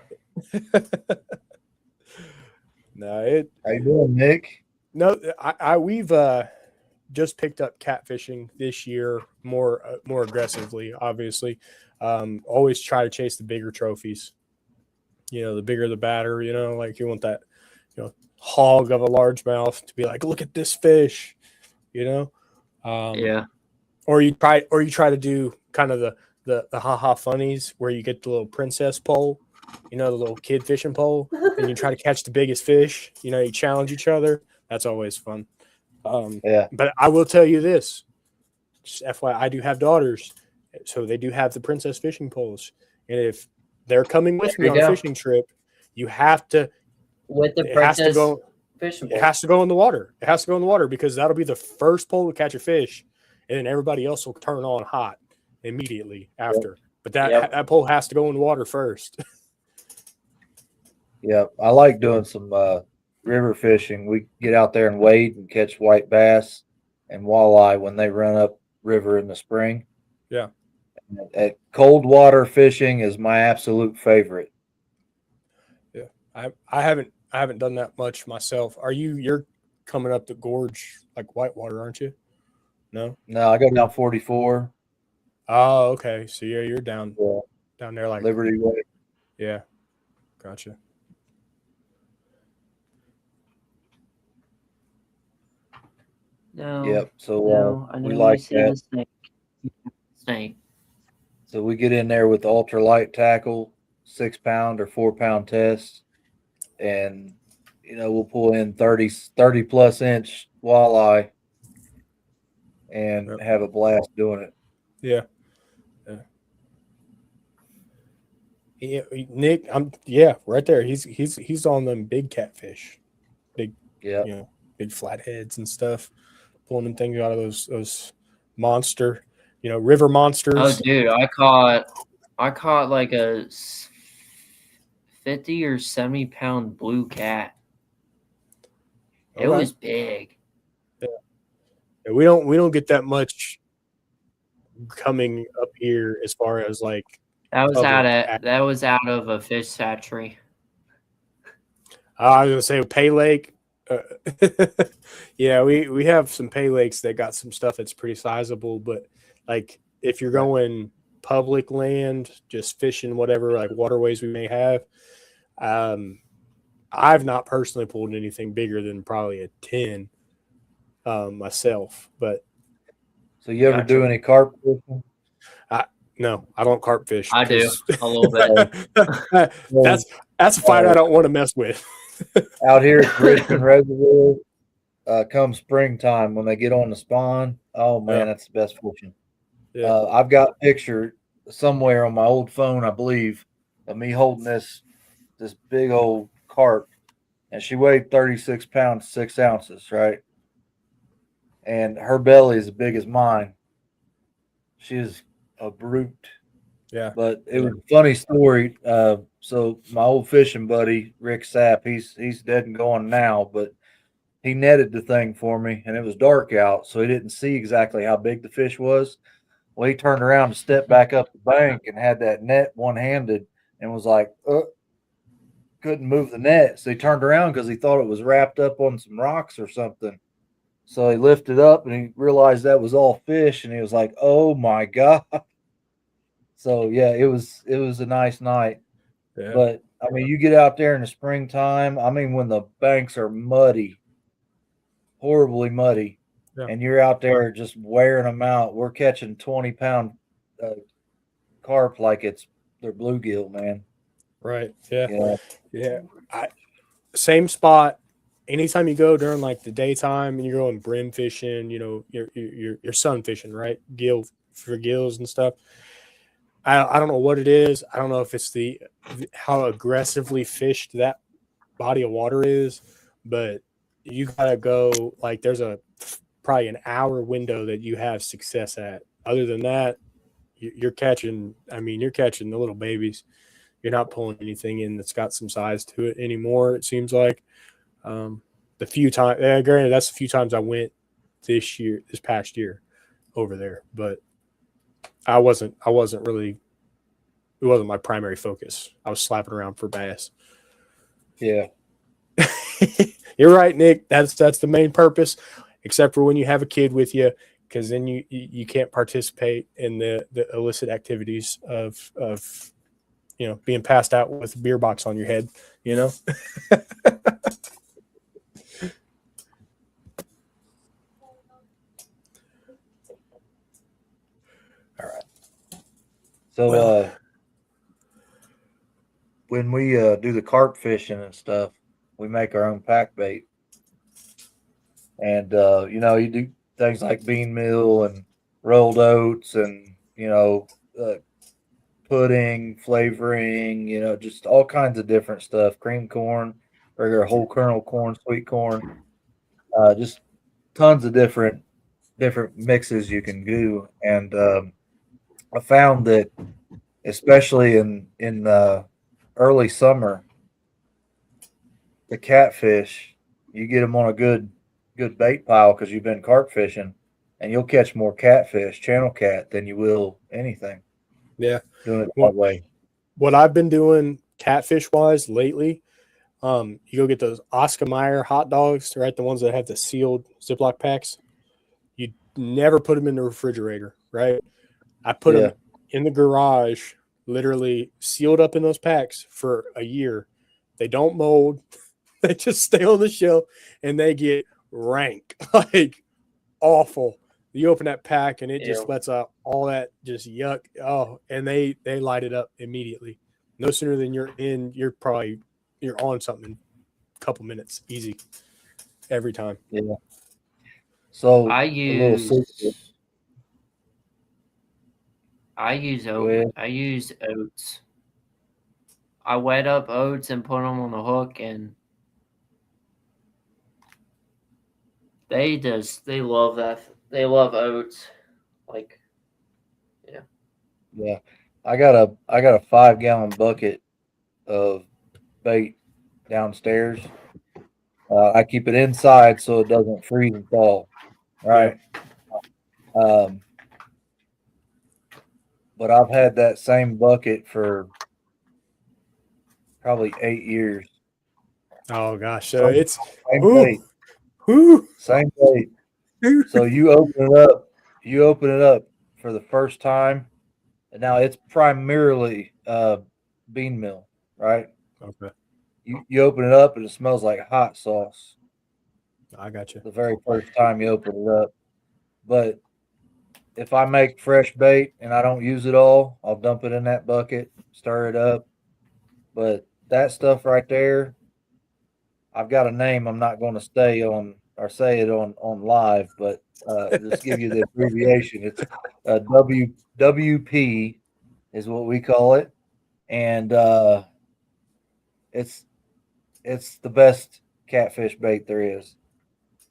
No, How you doing, Nick? we've just picked up catfishing this year more aggressively. Obviously, always try to chase the bigger trophies. The bigger the batter. Like you want that, hog of a largemouth to be like, look at this fish. Yeah. Or you try to do kind of the ha funnies where you get the little princess pole, the little kid fishing pole, and you try to catch the biggest fish. You challenge each other. That's always fun. Yeah. But I will tell you this, just FYI, I do have daughters, so they do have the princess fishing poles, and if they're coming with me on a fishing trip, you have to with the it has to princess go. fishing It pole. has to go in the water. It has to go in the water because that'll be the first pole to catch a fish, and then everybody else will turn on hot immediately after. But that pole has to go in the water first. Yeah, I like doing some river fishing. We get out there and wade and catch white bass and walleye when they run up river in the spring. Yeah. At cold water fishing is my absolute favorite. Yeah, I haven't done that much myself. You're coming up the gorge like Whitewater, aren't you? No, I go down 44. Oh, okay. So yeah, you're down there like Liberty Way. Yeah, gotcha. No. Yep. So No, I know we you like see that. the snake. Snake. So we get in there with ultralight tackle, 6 pound or 4 pound test, and we'll pull in 30 plus inch walleye and have a blast doing it. Yeah. Yeah, Nick, right there. He's on them big catfish, big flatheads and stuff, pulling them things out of those monster, river monsters. Oh, dude, I caught like a 50 or 70 pound blue cat. It was big. Yeah, we don't get that much coming up here as far as like that was out of a fish hatchery. I was gonna say Pay Lake. Yeah, we have some Pay Lakes that got some stuff that's pretty sizable, but like if you're going public land, just fishing whatever like waterways we may have, I've not personally pulled anything bigger than probably a 10 myself. But so you ever do any carp fishing? No, I don't carp fish. I do a little bit. That's a fight I don't want to mess with. Out here at Richmond Reservoir, come springtime when they get on the spawn, oh man, that's the best fishing. Yeah. I've got a picture somewhere on my old phone, I believe, of me holding this big old carp, and she weighed 36 pounds, 6 ounces, right? And her belly is as big as mine. She is a brute. Yeah. But it was a funny story. So my old fishing buddy, Rick Sapp, he's dead and gone now, but he netted the thing for me, and it was dark out, so he didn't see exactly how big the fish was. Well, he turned around to step back up the bank and had that net one-handed and was like, couldn't move the net. So he turned around because he thought it was wrapped up on some rocks or something. So he lifted up and he realized that was all fish, and he was like, oh my God. So yeah, it was a nice night. Yeah. But I mean, you get out there in the springtime, I mean, when the banks are muddy, horribly muddy, and you're out there just wearing them out. We're catching 20-pound carp like they're bluegill, man. Right. Yeah. Yeah. Same spot. Anytime you go during like the daytime and you're going brim fishing, you're sun fishing, right? For gills and stuff. I don't know what it is. I don't know if it's how aggressively fished that body of water is, but you gotta go like there's probably an hour window that you have success at. Other than that, you're catching. I mean, you're catching the little babies. You're not pulling anything in that's got some size to it anymore. It seems like the few times. Granted, that's the few times I went this past year, over there. But I wasn't really. It wasn't my primary focus. I was slapping around for bass. Yeah. You're right, Nick. That's the main purpose, except for when you have a kid with you, because then you can't participate in the illicit activities of being passed out with a beer box on your head. All right. So when we do the carp fishing and stuff, we make our own pack bait. And you do things like bean meal and rolled oats and pudding, flavoring, just all kinds of different stuff. Cream corn, regular whole kernel corn, sweet corn, just tons of different mixes you can do. And I found that especially in early summer, the catfish, you get them on a good bait pile because you've been carp fishing, and you'll catch more catfish, channel cat, than you will anything. Yeah, doing it that way. What I've been doing catfish wise lately, you go get those Oscar Mayer hot dogs, right? The ones that have the sealed Ziploc packs. You never put them in the refrigerator, right? I put them in the garage, literally sealed up in those packs for a year. They don't mold. They just stay on the shelf and they get rank, like awful. You open that pack and it just lets out all that just yuck. Oh, and they light it up immediately. No sooner than you're in, you're on something in a couple minutes, easy, every time. Yeah. So I use oats. I wet up oats and put them on the hook, and they love that. They love oats. Like, yeah. Yeah. I got a 5-gallon bucket of bait downstairs. I keep it inside so it doesn't freeze and thaw. Right. Yeah. But I've had that same bucket for probably 8 years. Oh gosh, so it's same bait. Same bait. So you open it up for the first time, and now it's primarily bean meal, right? Okay. You open it up and it smells like hot sauce. I got you. The very first time you open it up. But if I make fresh bait and I don't use it all, I'll dump it in that bucket, stir it up. But that stuff right there, I've got a name I'm not going to say it on live, but just give you the abbreviation. It's WP is what we call it, and it's the best catfish bait there is.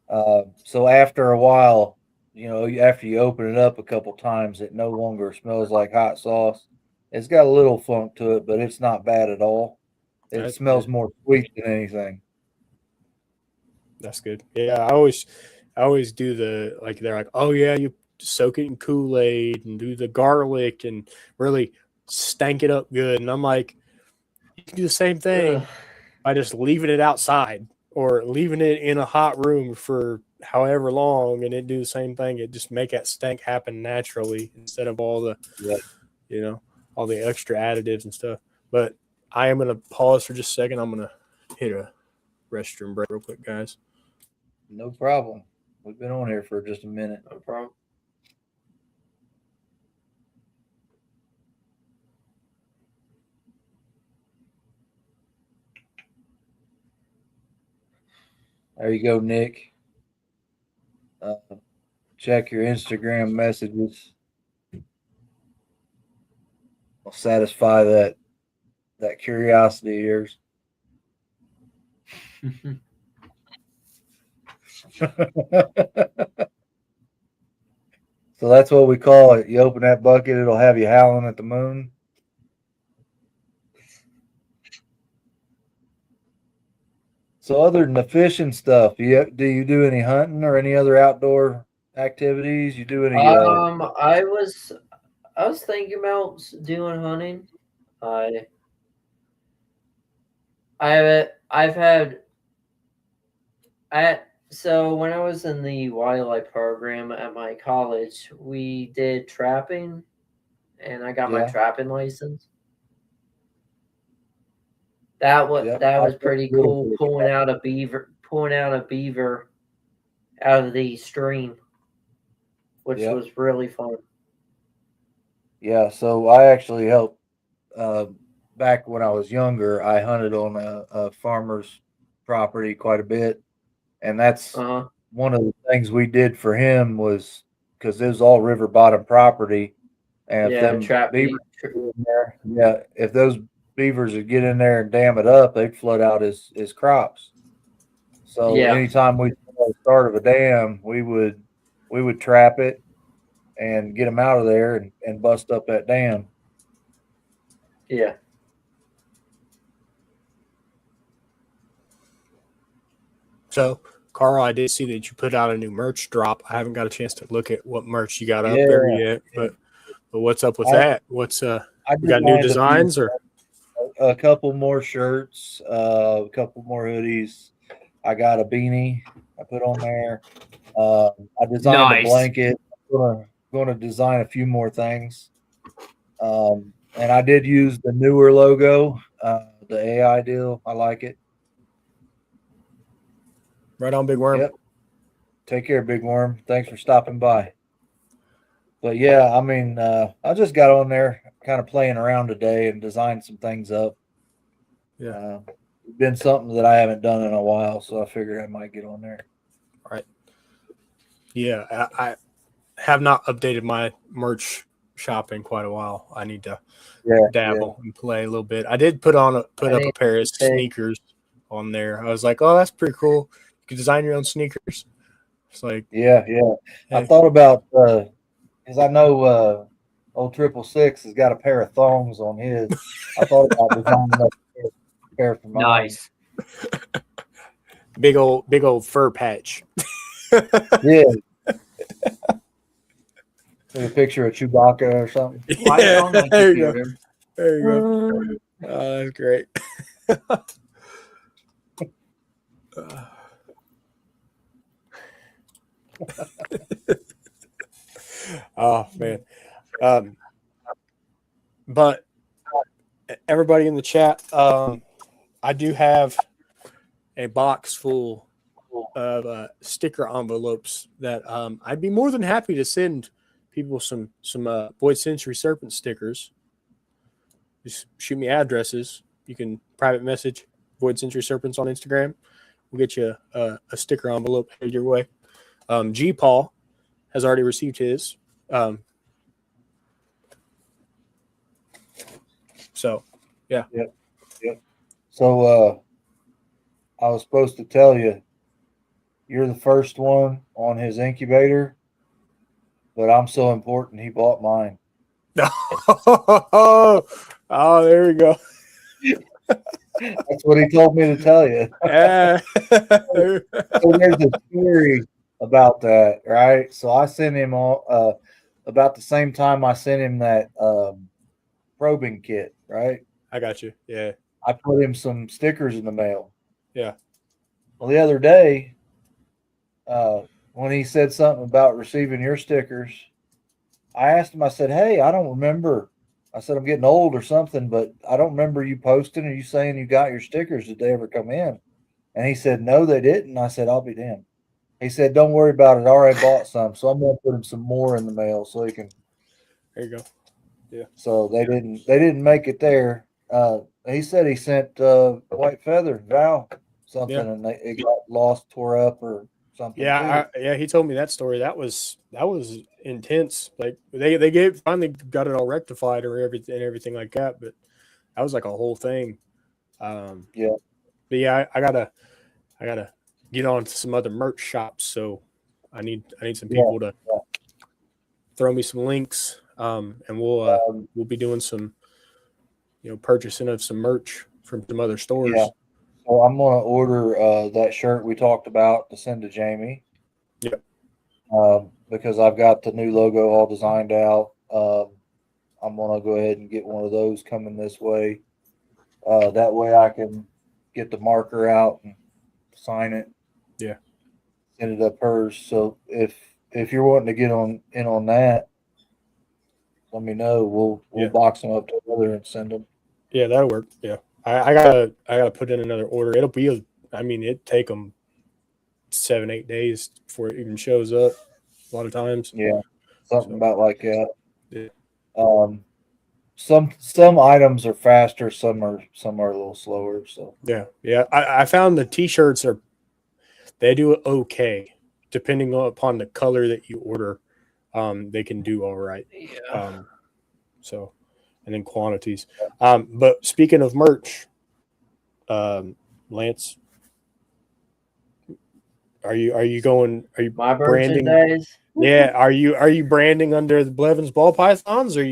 So after a while, after you open it up a couple times, it no longer smells like hot sauce. It's got a little funk to it, but it's not bad at all. It smells more sweet than anything. That's good. Yeah, I always do they're like, oh yeah, you soak it in Kool-Aid and do the garlic and really stank it up good. And I'm like, you can do the same thing by just leaving it outside or leaving it in a hot room for however long, and it do the same thing. It just make that stank happen naturally instead of all the all the extra additives and stuff. But I am gonna pause for just a second. I'm gonna hit a restroom break real quick, guys. No problem. We've been on here for just a minute. No problem. There you go, Nick. Check your Instagram messages. I'll satisfy that curiosity of yours. So that's what we call it. You open that bucket, it'll have you howling at the moon. So other than the fishing stuff, do you do any hunting or any other outdoor activities? You do any? I was thinking about doing hunting. I I've had so when I was in the wildlife program at my college, we did trapping, and I got my Yeah. trapping license. That Yep. was pretty cool, pulling out a beaver out of the stream, which Yep. was really fun. Yeah. So I actually helped. Back when I was younger, I hunted on a farmer's property quite a bit, and that's Uh-huh. one of the things we did for him was because it was all river bottom property, and if Yeah, them trap beavers beaver. get in there, yeah, if those beavers would get in there and dam it up, they'd flood out his crops. So Yeah. anytime we saw the start of a dam, we would trap it and get them out of there and bust up that dam. Yeah. So, Carl, I did see that you put out a new merch drop. I haven't got a chance to look at what merch you got up there yet, but what's up with that? What's I we got new designed designs or a couple more shirts, a couple more hoodies. I got a beanie I put on there. I designed a Nice. blanket. I'm gonna design a few more things. And I did use the newer logo, the AI deal. I like it. right on, Big Worm? Yep. Take care, Big Worm. Thanks for stopping by. But yeah, I mean, I just got on there kind of playing around today and designed some things up. Yeah. It's been something that I haven't done in a while, so I figured I might get on there. Right. Yeah, I have not updated my merch shop in quite a while. I need to dabble and play a little bit. I did put up a pair of sneakers on there. I was like, oh, that's pretty cool. You can design your own sneakers. It's like, yeah. Hey. I thought about because I know old 666 has got a pair of thongs on his. I thought about designing a pair for mine. Nice. Big old fur patch. Yeah. Take a picture of Chewbacca or something. Right on my There you computer. go. There you go. Oh, that's great. Oh man. But everybody in the chat, I do have a box full of sticker envelopes that I'd be more than happy to send people some Void Century Serpent stickers. Just shoot me addresses. You can private message Void Century Serpents on Instagram. We'll get you a sticker envelope headed your way. G Paul has already received his. So, yeah. Yep. So I was supposed to tell you, you're the first one on his incubator, but I'm so important he bought mine. Oh, there we go. That's what he told me to tell you. So there's a theory about that, right? So I sent him all about the same time I sent him that probing kit, right? I got you. Yeah. I put him some stickers in the mail. Yeah. Well, the other day, when he said something about receiving your stickers, I asked him, I said, hey, I don't remember. I said, I'm getting old or something, but I don't remember you posting or you saying you got your stickers. Did they ever come in? And he said, no, they didn't. I said, I'll be damned. He said, don't worry about it. I already bought some. So I'm going to put him some more in the mail so he can. There you go. Yeah. So they didn't make it there. He said he sent White Feather, Val, something, and it got lost, tore up, or something. Yeah, he told me that story. That was intense. Like they finally got it all rectified or everything like that. But that was like a whole thing. Yeah. But yeah, I gotta get on to some other merch shops. So I need some Yeah, people to throw me some links, and we'll be doing some purchasing of some merch from some other stores. Yeah. So I'm gonna order that shirt we talked about to send to Jamie. Yep. Because I've got the new logo all designed out. I'm gonna go ahead and get one of those coming this way. That way I can get the marker out and sign it. Yeah. Send it up hers. So if you're wanting to get in on that, let me know. We'll box them up together and send them. Yeah, that'll work. Yeah, I gotta put in another order. It'd take them 7-8 days before it even shows up. A lot of times. Yeah, something about like that. Yeah. Some items are faster, some are a little slower. So yeah. I found the t-shirts they do okay depending upon the color that you order. They can do all right. Yeah. So, and then quantities. But speaking of merch, Lance, are you My branding? merchandise. Yeah, are you branding under the Blevins ball pythons? Or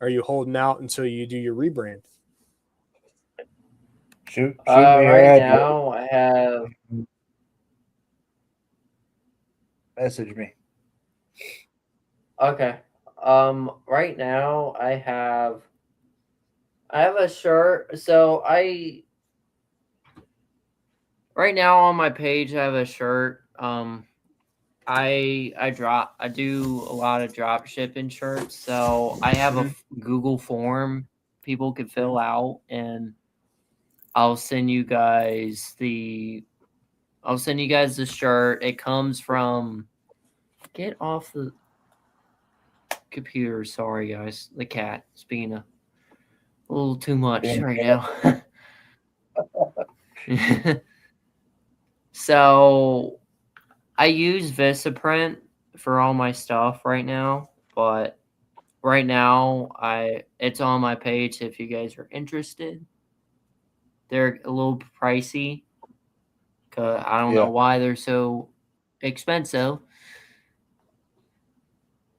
are you holding out until you do your rebrand? shoot me your Right address. now I have. Message me. Okay. Right now I have a shirt. So right now on my page I have a shirt. I do a lot of drop shipping shirts. So I have a Google form people could fill out, and I'll send you guys the shirt. It comes from. Get off the computer. Sorry, guys. The cat is being a little too much right now. So I use VistaPrint for all my stuff right now, but right now it's on my page if you guys are interested. They're a little pricey because I don't know why they're so expensive,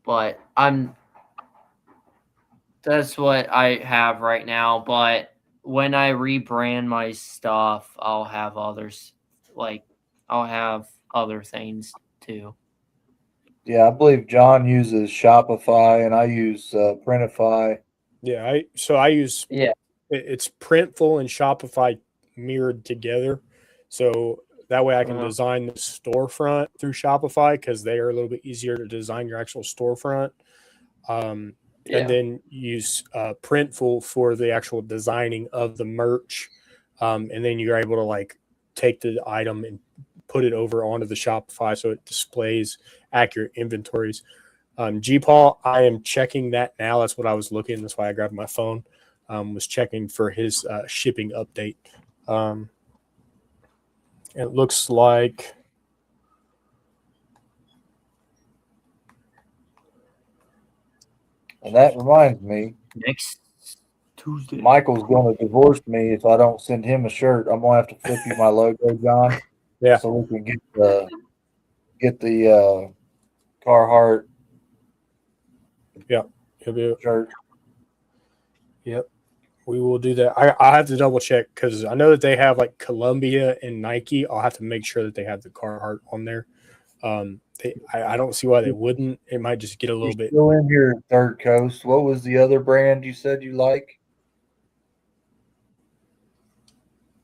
but that's what I have right now. But when I rebrand my stuff, I'll have others, like I'll have other things too. Yeah, I believe John uses Shopify and I use Printify. Yeah, I use it's Printful and Shopify mirrored together, so that way I can design the storefront through Shopify because they are a little bit easier to design your actual storefront. And then use Printful for the actual designing of the merch, and then you're able to like take the item and put it over onto the Shopify so it displays accurate inventories. G-Paul, I am checking that now. That's what I was looking. That's why I grabbed my phone. Was checking for his shipping update. It looks like And that reminds me, next Tuesday, Michael's going to divorce me if I don't send him a shirt. I'm going to have to flip you my logo, John. Yeah. So we can get the Carhartt. Yeah. Shirt. Yep. We will do that. I have to double check because I know that they have like Columbia and Nike. I'll have to make sure that they have the Carhartt on there. I don't see why they wouldn't. It might just get a little bit. Still in here, Third Coast. What was the other brand you said you like?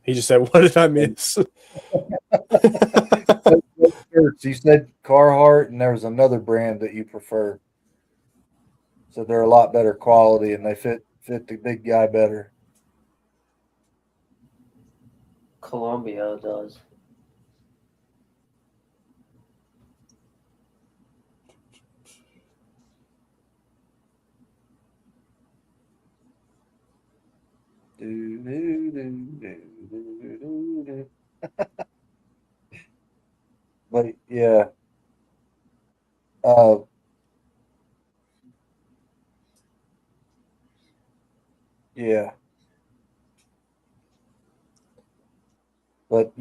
He just said, "What did I miss?" You said Carhartt, and there was another brand that you prefer. So they're a lot better quality, and they fit the big guy better. Columbia does. But yeah, yeah. But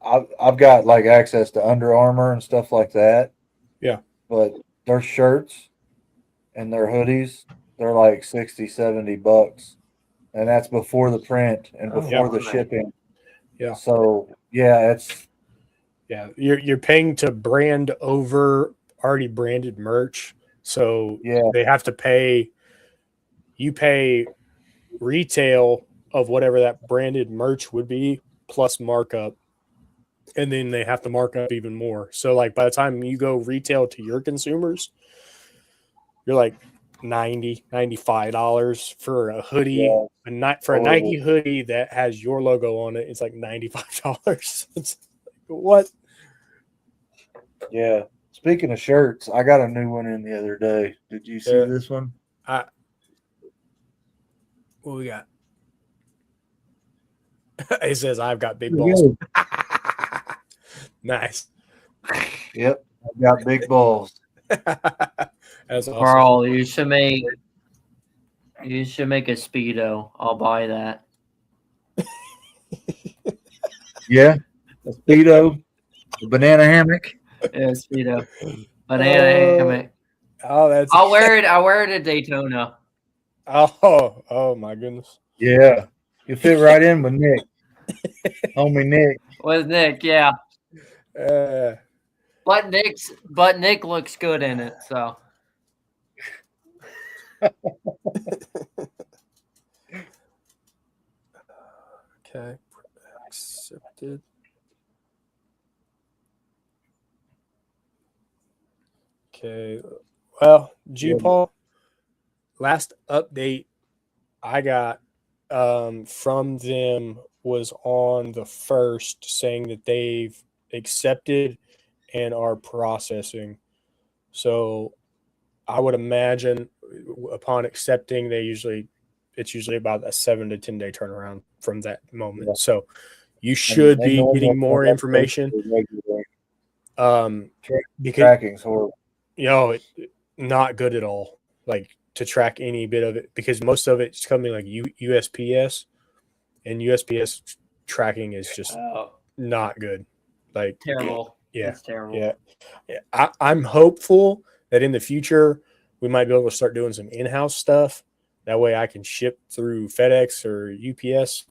I've got like access to Under Armour and stuff like that. Yeah. But their shirts and their hoodies, they're like 60, $70. And that's before the print and before the shipping. Yeah. So yeah, you're paying to brand over already branded merch. So they have to pay, you pay retail of whatever that branded merch would be plus markup. And then they have to mark up even more. So like by the time you go retail to your consumers, you're like $95 for a hoodie. For a Nike hoodie that has your logo on it, it's like $95. It's like, what? Yeah. Speaking of shirts, I got a new one in the other day. Did you see this one? What we got? It says I've got big balls. Nice. Yep, I've got big balls. That's awesome. Carl, you should make a Speedo. I'll buy that. Yeah, a Speedo, a banana hammock. Yeah, Speedo. Banana hammock. Oh, that's. I'll wear it. I'll wear it at Daytona. Oh my goodness. Yeah, you fit right in with Nick, homie Nick. With Nick, yeah. But Nick looks good in it, so. Okay, accepted. Okay, well, Paul, last update I got from them was on the 1st, saying that they've accepted and are processing. So I would imagine upon accepting, it's usually about a 7 to 10 day turnaround from that moment. Yeah. So you should be getting more information. Because tracking's horrible. Not good at all. Like to track any bit of it, because most of it's coming like USPS, and USPS tracking is just not good. Like terrible. Yeah, it's terrible. Yeah. I'm hopeful that in the future we might be able to start doing some in-house stuff. That way I can ship through FedEx or UPS.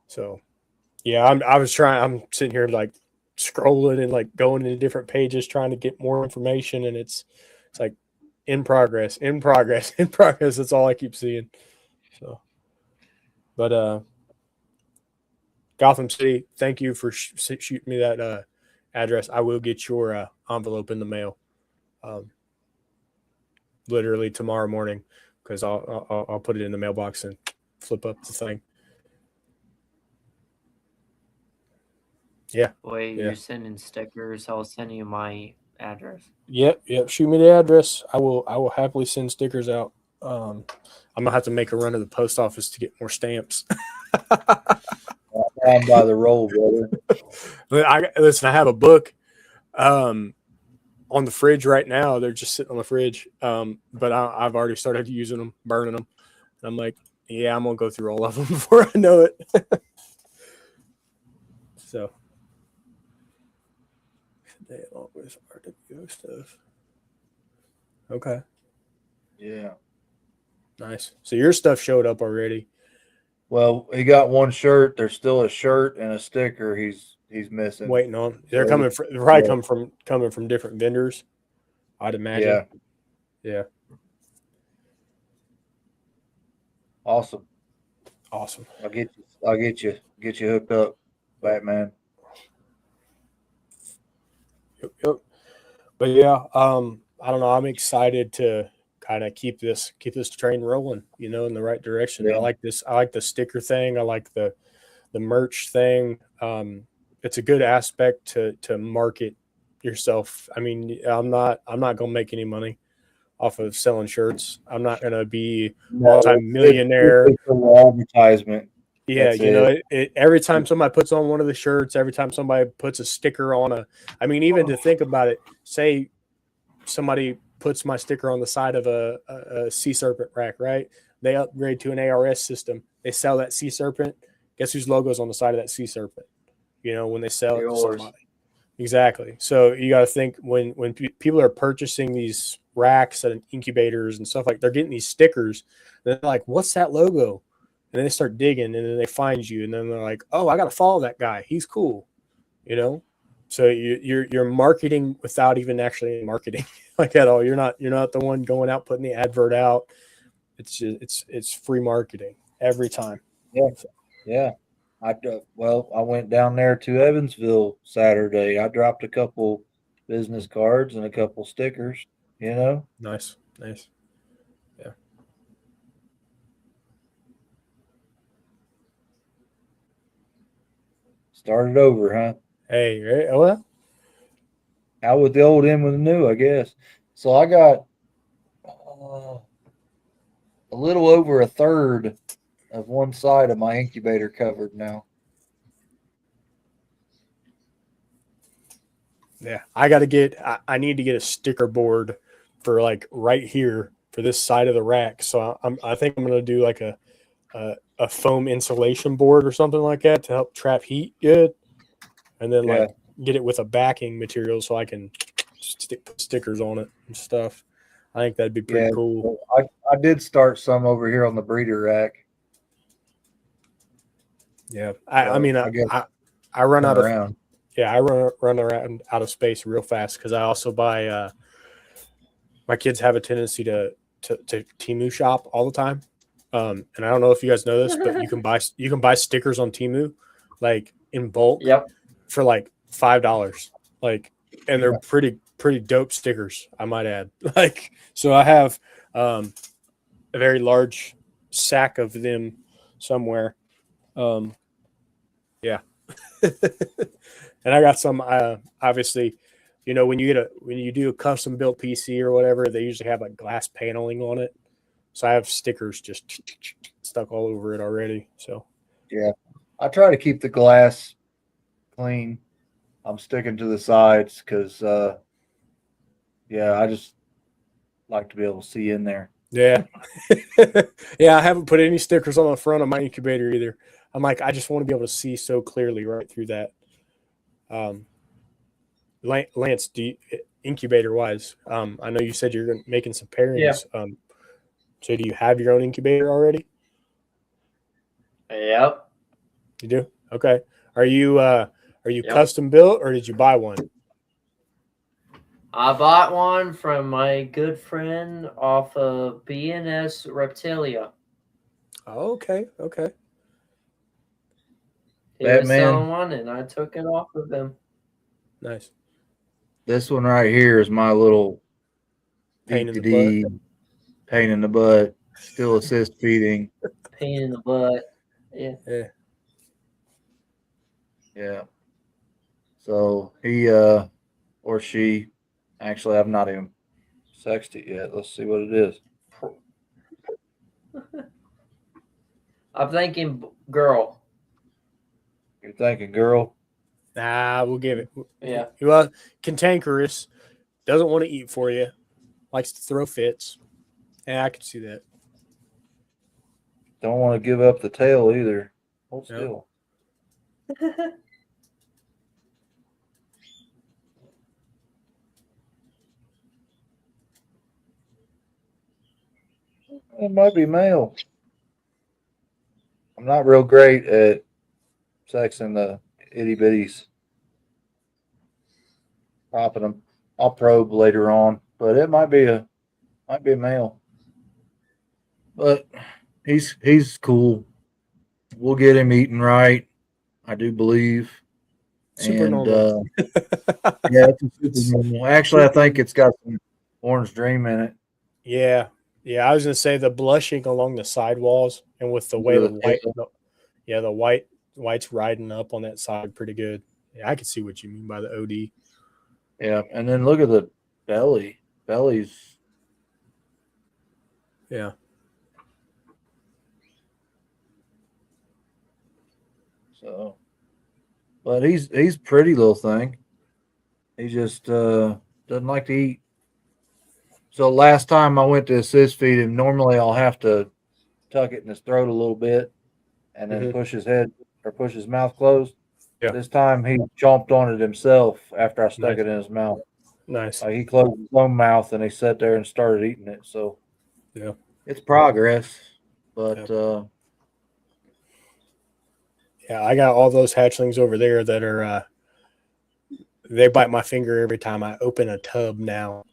So yeah, I'm sitting here like scrolling and like going into different pages trying to get more information, and it's like in progress. That's all I keep seeing. So, but Gotham City, thank you for shooting me that address. I will get your envelope in the mail, literally tomorrow morning, because I'll put it in the mailbox and flip up the thing. Yeah. Wait, you're sending stickers? I'll send you my address. Yep. Shoot me the address. I will happily send stickers out. I'm gonna have to make a run to the post office to get more stamps. I'm by the roll, brother. Listen, I have a book on the fridge right now. They're just sitting on the fridge. But I've already started using them, burning them. And I'm like, yeah, I'm gonna go through all of them before I know it. So they always RWO stuff. Okay. Yeah. Nice. So your stuff showed up already. Well, he got one shirt. There's still a shirt and a sticker he's missing. Waiting on. They're coming from different vendors, I'd imagine. Yeah. Awesome. I'll get you hooked up, Batman. Yep. But yeah, I don't know. I'm excited to kind of keep this train rolling, in the right direction. Yeah. I like this. I like the sticker thing. I like the merch thing. It's a good aspect to market yourself. I mean, I'm not gonna make any money off of selling shirts. I'm not gonna be all-time millionaire. It's advertisement. Yeah, every time somebody puts on one of the shirts, every time somebody puts a sticker on even to think about it, say somebody puts my sticker on the side of a Sea Serpent rack, right? They upgrade to an ARS system. They sell that Sea Serpent, Guess whose logo's on the side of that sea serpent? When they sell it to Yours. somebody. Exactly. So you got to think when people are purchasing these racks and incubators and stuff, like they're getting these stickers. They're like, "What's that logo?" And then they start digging, and then they find you, and then they're like, "Oh, I got to follow that guy. He's cool." So you're marketing without even actually marketing like at all. You're not the one going out putting the advert out. It's free marketing every time. Yeah. I went down there to Evansville Saturday. I dropped a couple business cards and a couple stickers. Nice. Yeah. Started over, huh? Hey, right? Well, Out with the old, in with the new, I guess. So I got a little over a third of one side of my incubator covered now. yeah, I need to get a sticker board for like right here for this side of the rack. So I think I'm gonna do like a foam insulation board or something like that to help trap heat good, and then like get it with a backing material so I can put stickers on it and stuff. I think that'd be pretty cool. I did start some over here on the breeder rack. Yeah, I mean I run out of I run around out of space real fast because I also buy. My kids have a tendency to Temu shop all the time, and I don't know if you guys know this, but you can buy stickers on Temu, like in bulk, for like $5, like, and they're pretty dope stickers, I might add. Like, so I have a very large sack of them somewhere. Yeah. And I got some obviously, when you do a custom built PC or whatever, they usually have like glass paneling on it. So I have stickers just stuck all over it already. So yeah, I try to keep the glass clean. I'm sticking to the sides because I just like to be able to see in there. Yeah. Yeah, I haven't put any stickers on the front of my incubator either. I'm like, I just want to be able to see so clearly right through that. Lance, incubator wise, I know you said you're making some pairings. Yeah. So do you have your own incubator already? Yep. You do? Okay. Are you Yep. custom built or did you buy one? I bought one from my good friend off of BNS Reptilia. Oh, okay. He was selling one, and I took it off of him. Nice. This one right here is my little Pain in the butt. Pain in the butt. Still assist feeding. Pain in the butt. Yeah. Yeah. So he or she, actually, I've not even sexed it yet. Let's see what it is. I'm thinking girl. You're thinking girl? Nah, we'll give it. Yeah. Well, cantankerous, doesn't want to eat for you, likes to throw fits. Yeah, I can see that. Don't want to give up the tail either. Hold still. It might be male. I'm not real great at sexing the itty bitties. Popping them. I'll probe later on, but it might be a male. But he's cool. We'll get him eating right, I do believe. Super normal. Yeah, it's super normal. Actually, I think it's got some orange dream in it. Yeah. I was gonna say the blushing along the sidewalls and with the way the white's riding up on that side pretty good. Yeah, I can see what you mean by the OD. Yeah, and then look at the belly. Belly's yeah. So, but he's pretty little thing. He just doesn't like to eat. So last time I went to assist feed him, normally I'll have to tuck it in his throat a little bit and then push his head or push his mouth closed. Yeah. This time he chomped on it himself after I stuck Nice. it in his mouth. Nice. Like he closed his own mouth and he sat there and started eating it. So Yeah. it's progress, but Yeah, I got all those hatchlings over there that are they bite my finger every time I open a tub now.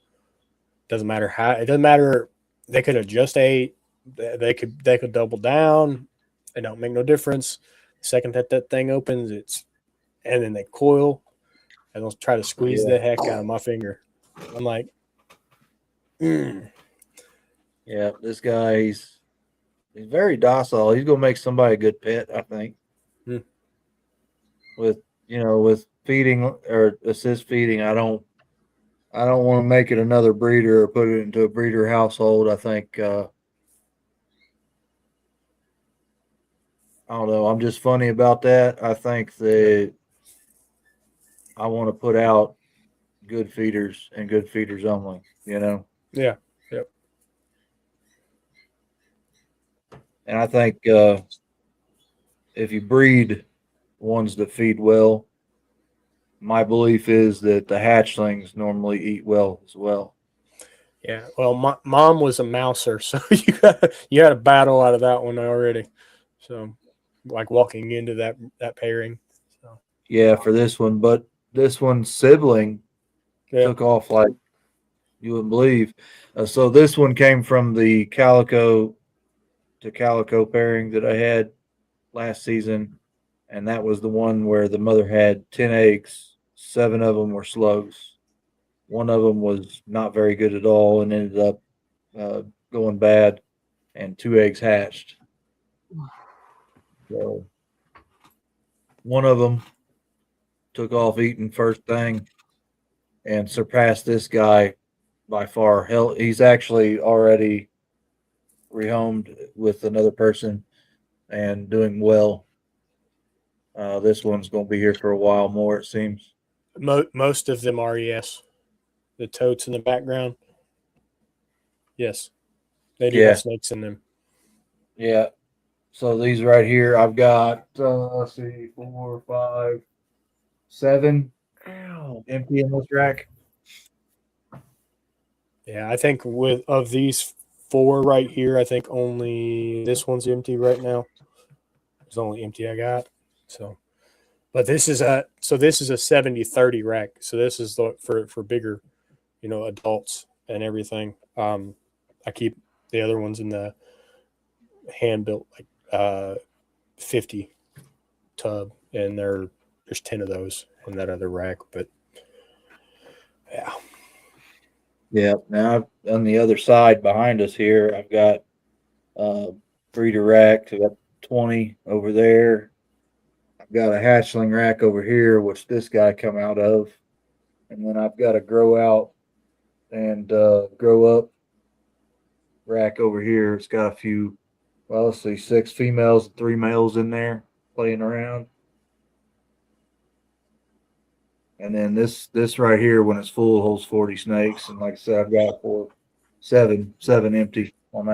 Doesn't matter how, it doesn't matter. They could have just ate. They could double down. It don't make no difference. The second that thing opens, and then they coil and they'll try to squeeze the heck out of my finger. I'm like, yeah, this guy he's very docile. He's gonna make somebody a good pet, I think. With feeding or assist feeding, I don't want to make it another breeder or put it into a breeder household. I think I don't know. I'm just funny about that. I think that I want to put out good feeders and good feeders only. Yeah. Yep. And I think if you breed ones that feed well, my belief is that the hatchlings normally eat well as well. Yeah. Well, my mom was a mouser, so you had a battle out of that one already. So, like walking into that pairing. So. Yeah, for this one, but this one's sibling took off like you wouldn't believe. So this one came from the calico to calico pairing that I had last season, and that was the one where the mother had 10 eggs. 7 of them were slugs. One of them was not very good at all and ended up going bad, and 2 eggs hatched. So one of them took off eating first thing and surpassed this guy by far. Hell, he's actually already rehomed with another person and doing well. This one's going to be here for a while more, it seems. Most of them are, yes. The totes in the background, yes. They do have snakes in them. Yeah. So these right here, I've got, let's see, 4, 5, 7 empty in this rack. Yeah, I think of these 4 right here, I think only this one's empty right now. It's the only empty I got. So, but this is a 70-30 rack. So this is for bigger, adults and everything. I keep the other ones in the hand built 50 tub, and there's 10 of those in that other rack. But yeah. Yeah. Now on the other side behind us here, I've got breeder rack. I've got 20 over there. I've got a hatchling rack over here, which this guy come out of, and then I've got a grow out and grow up rack over here. It's got a few. Well, let's see, 6 females and 3 males in there playing around. And then this right here, when it's full, holds 40 snakes. And like I said, I've got seven empty on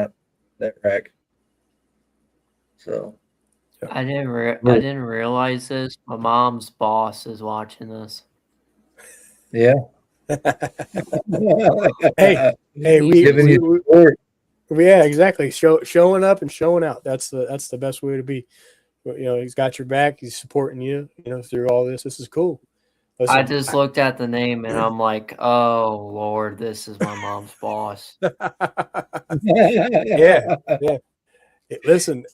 that rack. So I didn't realize this. My mom's boss is watching this. yeah. hey, yeah, exactly. Showing up and showing out. That's the best way to be. He's got your back. He's supporting you. Through all this. This is cool. Listen, I just looked at the name and I'm like, oh Lord, this is my mom's boss. yeah. Listen,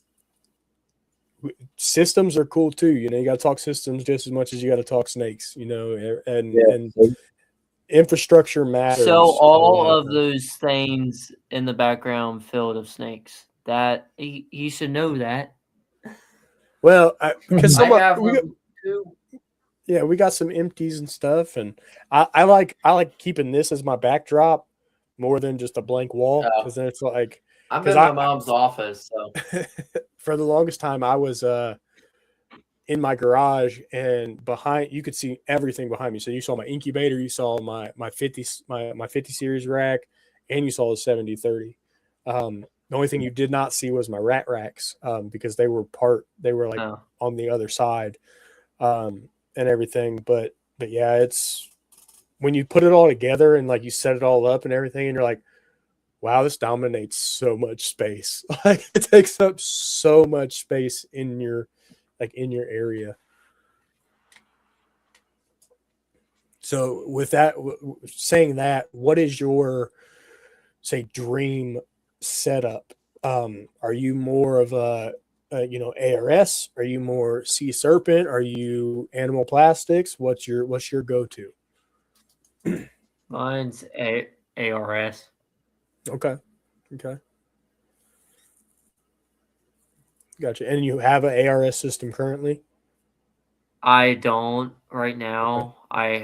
systems are cool too. You got to talk systems just as much as you got to talk snakes. And infrastructure matters. So all of those things in the background filled of snakes. That you should know that. Well, because I have them too. Yeah, we got some empties and stuff, and I like keeping this as my backdrop more than just a blank wall, because then it's like I'm in my mom's office. So for the longest time, I was in my garage, and behind you could see everything behind me. So you saw my incubator, you saw my 50 series rack, and you saw the 70-30. The only thing you did not see was my rat racks, because they were like Oh, on the other side, and everything. But yeah, it's when you put it all together and like you set it all up and everything, and you're like, wow, this dominates so much space. Like it takes up so much space in your area. So with that, saying that, what is your say dream setup? Are you more of ARS? Are you more Sea Serpent? Are you Animal Plastics? What's your go to? mine's ARS. Okay. Gotcha. And you have an ARS system currently? I don't right Okay. now. I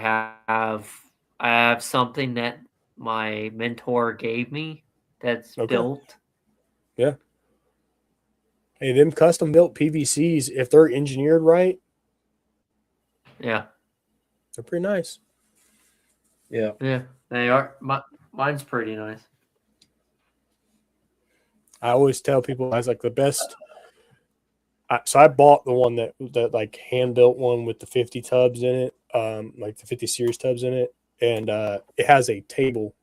have something that my mentor gave me that's Okay. built. Yeah. Hey, them custom built PVCs, if they're engineered right, Yeah, they're pretty nice. Yeah. they are. Mine's pretty nice. I always tell people I was like the best. So I bought the one that like hand built one with the 50 tubs in it, like the 50 series tubs in it, and it has a table,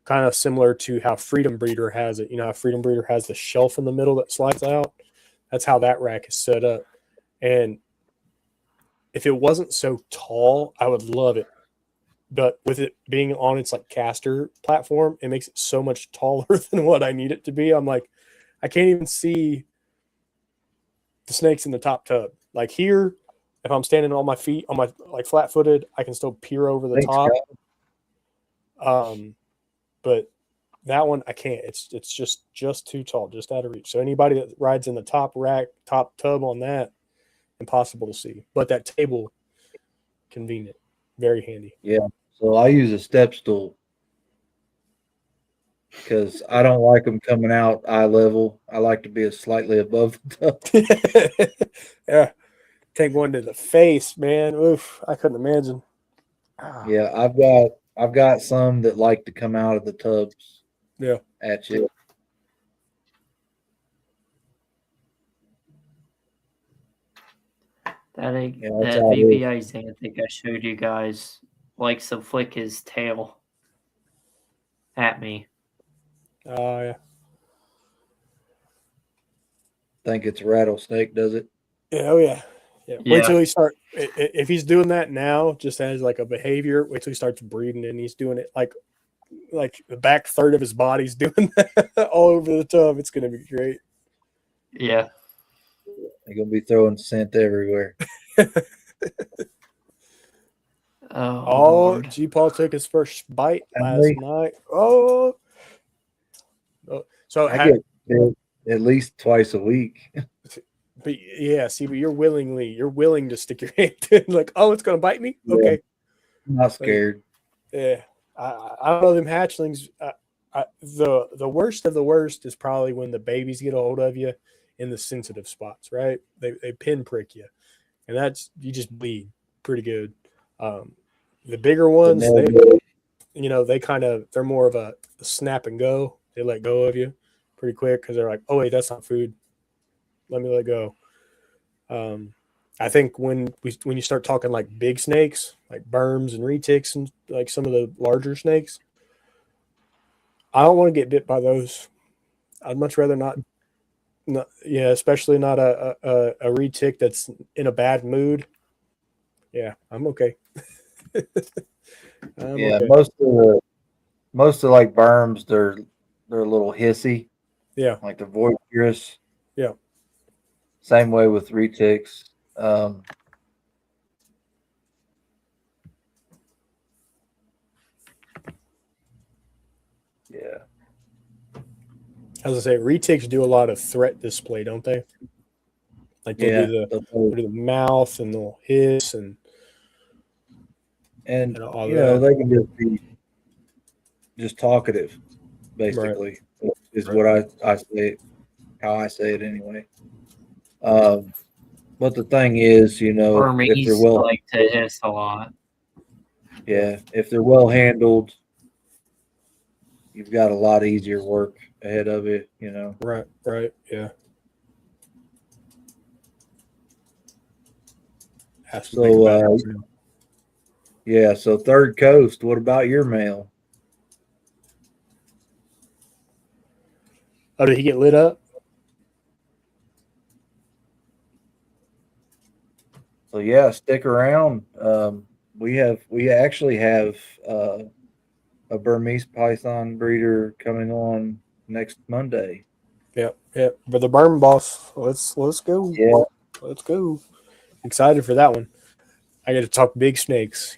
kind of similar to how Freedom Breeder has it. You know how Freedom Breeder has the shelf in the middle that slides out. That's how that rack is set up. And if it wasn't so tall, I would love it. But with it being on its like caster platform, it makes it so much taller than what I need it to be. I'm like, I can't even see the snakes in the top tub. Like here, if I'm standing on my feet, on my like flat footed, I can still peer over the Thanks, top. guys. But that one I can't. It's just too tall, just out of reach. So anybody that rides in the top rack, top tub on that, impossible to see. But that table, convenient, very handy. Yeah. So I use a step stool because I don't like them coming out eye level. I like to be slightly above the tub. Yeah, take one to the face, man. Oof, I couldn't imagine. Yeah, I've got some that like to come out of the tubs Yeah. at you. That Yeah, that's that how it is. VPI Xanthic I showed you guys likes to flick his tail at me. Oh yeah. Think it's a rattlesnake, does it? Yeah. Oh yeah. Yeah. Wait Yeah. till he start. If he's doing that now, just as like a behavior, wait till he starts breeding and he's doing it like the back third of his body's doing that all over the tub. It's gonna be great. Yeah. They're gonna be throwing scent everywhere. Oh, Oh, Lord. G Paul took his first bite last Really? night. Oh. So I get bit at least twice a week. but yeah, see, but you're willing to stick your hand in, like, oh, it's gonna bite me. Yeah. Okay. I'm not scared. Yeah, I don't know them hatchlings. The worst of the worst is probably when the babies get a hold of you in the sensitive spots, right? They pinprick you, and that's you just bleed pretty good. The bigger ones, they're more of a snap and go. They let go of you pretty quick because they're like, oh wait, that's not food. Let me let go. I think when you start talking like big snakes, like berms and retics and like some of the larger snakes, I don't want to get bit by those. I'd much rather not. Yeah, especially not a retic that's in a bad mood. Yeah, I'm okay. Yeah, okay. most of like berms, they're a little hissy, Yeah, like they're boisterous. yeah. Same way with retics. Yeah. As I say, retics do a lot of threat display, don't they? Like they'll do the mouth and they'll hiss and all you know that. they can just be just talkative, basically, is what I say, how I say it anyway. But the thing is, you know, if they're Burmese like to hiss a lot. if they're well handled, you've got a lot easier work ahead of it. Right, yeah. Have to think about it. Yeah. So Third Coast. What about your mail? Oh, did he get lit up? So yeah, stick around. We actually have a Burmese python breeder coming on next Monday. Yep. But the Burn Boss, let's go. Yeah. Let's go. Excited for that one. I get to talk big snakes.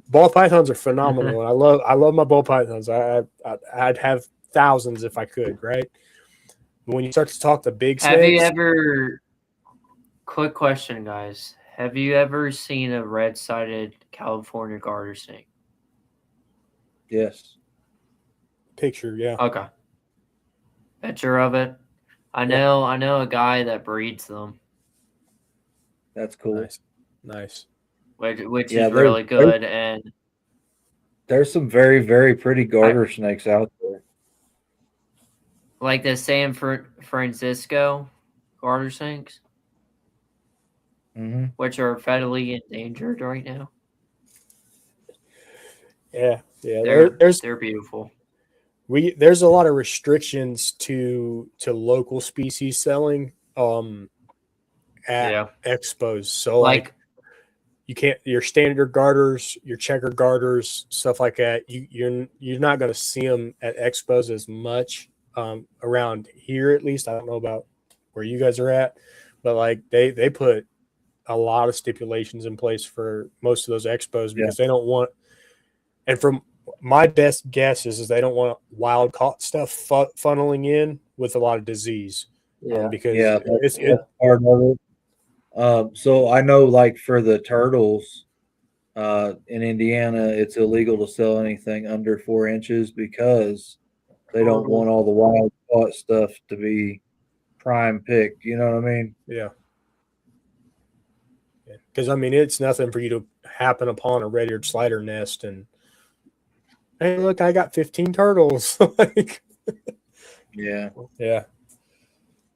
Ball pythons are phenomenal, and I love my ball pythons. I'd have thousands if I could, right? But when you start to talk the big Have you snakes, ever? Quick question, guys. Have you ever seen a red-sided California garter snake? Yes. picture, yeah. Okay. Picture of it. I know a guy that breeds them, That's cool. Nice. which Yeah, is really good. And there's some very, very pretty garter snakes out there. like the San Francisco garter snakes, Mm-hmm. which are federally endangered right now. Yeah. They're beautiful. There's a lot of restrictions to local species selling at expos. So like you can't your standard garters, your checker garters, stuff like that. You're not going to see them at expos as much around here, at least. I don't know about where you guys are at, but like they put a lot of stipulations in place for most of those expos because they don't want. And from my best guess is they don't want wild caught stuff funneling in with a lot of disease. Because that's part of it. So I know, like for the turtles, in Indiana, it's illegal to sell anything under 4 inches because they don't want all the wild caught stuff to be prime picked. You know what I mean? Yeah. Because I mean, it's nothing for you to happen upon a red-eared slider nest and, hey, look, I got 15 turtles. Like, yeah.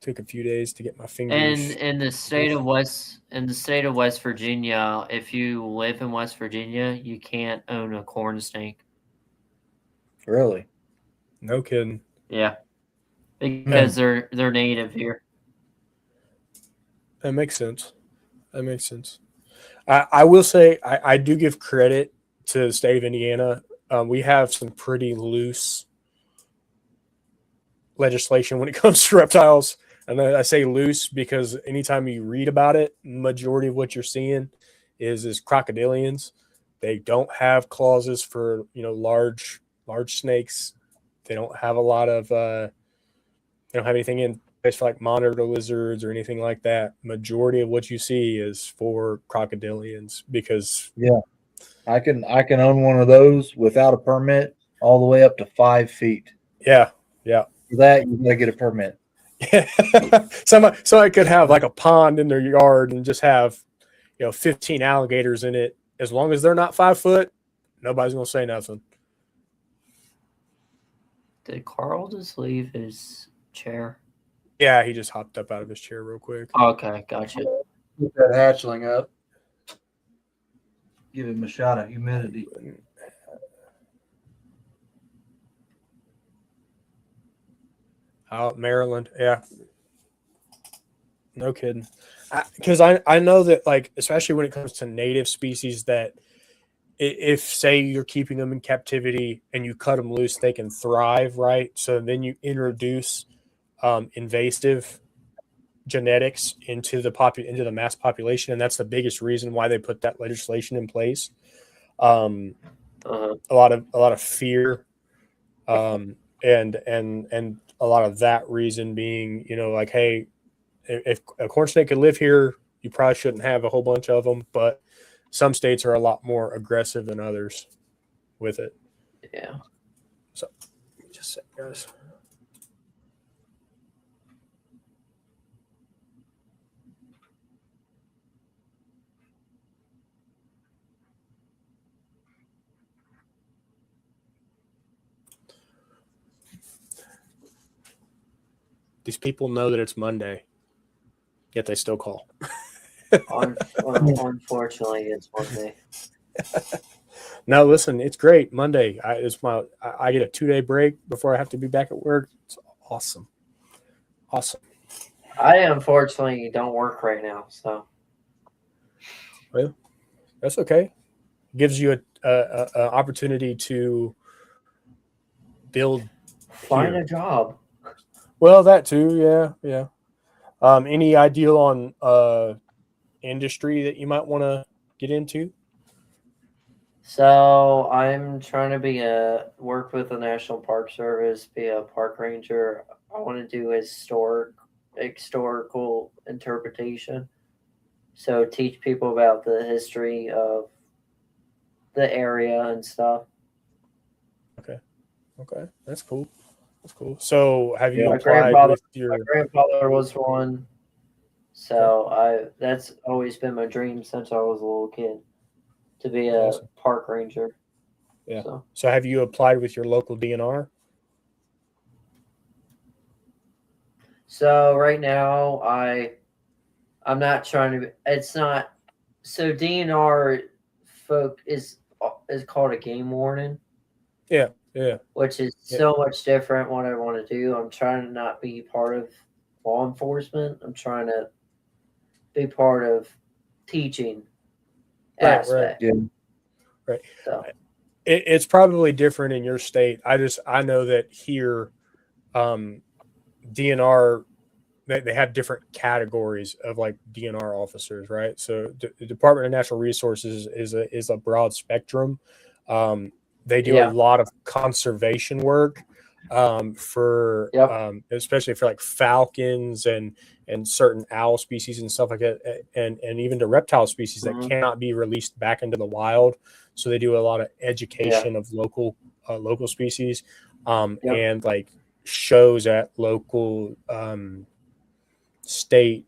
Took a few days to get my fingers. And in the state of West Virginia, if you live in West Virginia, you can't own a corn snake. Really? No kidding. Yeah, because they're native here. That makes sense. I will say I do give credit to the state of Indiana. We have some pretty loose legislation when it comes to reptiles. And I say loose because anytime you read about it, majority of what you're seeing is crocodilians. They don't have clauses for large snakes. They don't have a lot of they don't have anything in place for like monitor lizards or anything like that. Majority of what you see is for crocodilians because I can own one of those without a permit all the way up to 5 feet. Yeah. For that, you gotta get a permit. Somebody could have like a pond in their yard and just have 15 alligators in it. As long as they're not 5 foot, nobody's gonna say nothing. Did Carl just leave his chair? Yeah, he just hopped up out of his chair real quick. Okay, gotcha. Put that hatchling up. Give him a shot of humidity. Out Maryland, yeah. No kidding. Because I know that, like, especially when it comes to native species, that if say you're keeping them in captivity and you cut them loose, they can thrive, right? So then you introduce invasive genetics into the mass population, and that's the biggest reason why they put that legislation in place. A lot of fear, and a lot of that reason being, like, hey, if a corn snake could live here, you probably shouldn't have a whole bunch of them, but some states are a lot more aggressive than others with it. Yeah. So just a sec, guys. These people know that it's Monday, yet they still call. Unfortunately, it's Monday. No, listen, it's great. Monday, I get a 2-day break before I have to be back at work. It's awesome. Awesome. I unfortunately don't work right now, so Well, that's okay. It gives you a opportunity to build find here. a job. Well, that too, yeah. Any ideal on industry that you might want to get into? So I'm trying to work with the National Park Service, be a park ranger. I want to do historical interpretation. So teach people about the history of the area and stuff. Okay, that's cool. So, have you My applied with your? grandfather was one. So that's always been my dream since I was a little kid to be a Awesome. park ranger. Yeah. So, have you applied with your local DNR? So right now I'm not trying to. It's not. So DNR folk is called a game warden. Yeah. Which is so much different what I want to do. I'm trying to not be part of law enforcement. I'm trying to be part of teaching aspect. Yeah. Right. So It's probably different in your state. I know that here, DNR they have different categories of like DNR officers, right? So the Department of Natural Resources is a broad spectrum. They do a lot of conservation work for especially for like falcons and certain owl species and stuff like that, and even the reptile species that cannot be released back into the wild. So they do a lot of education of local species, and like shows at local state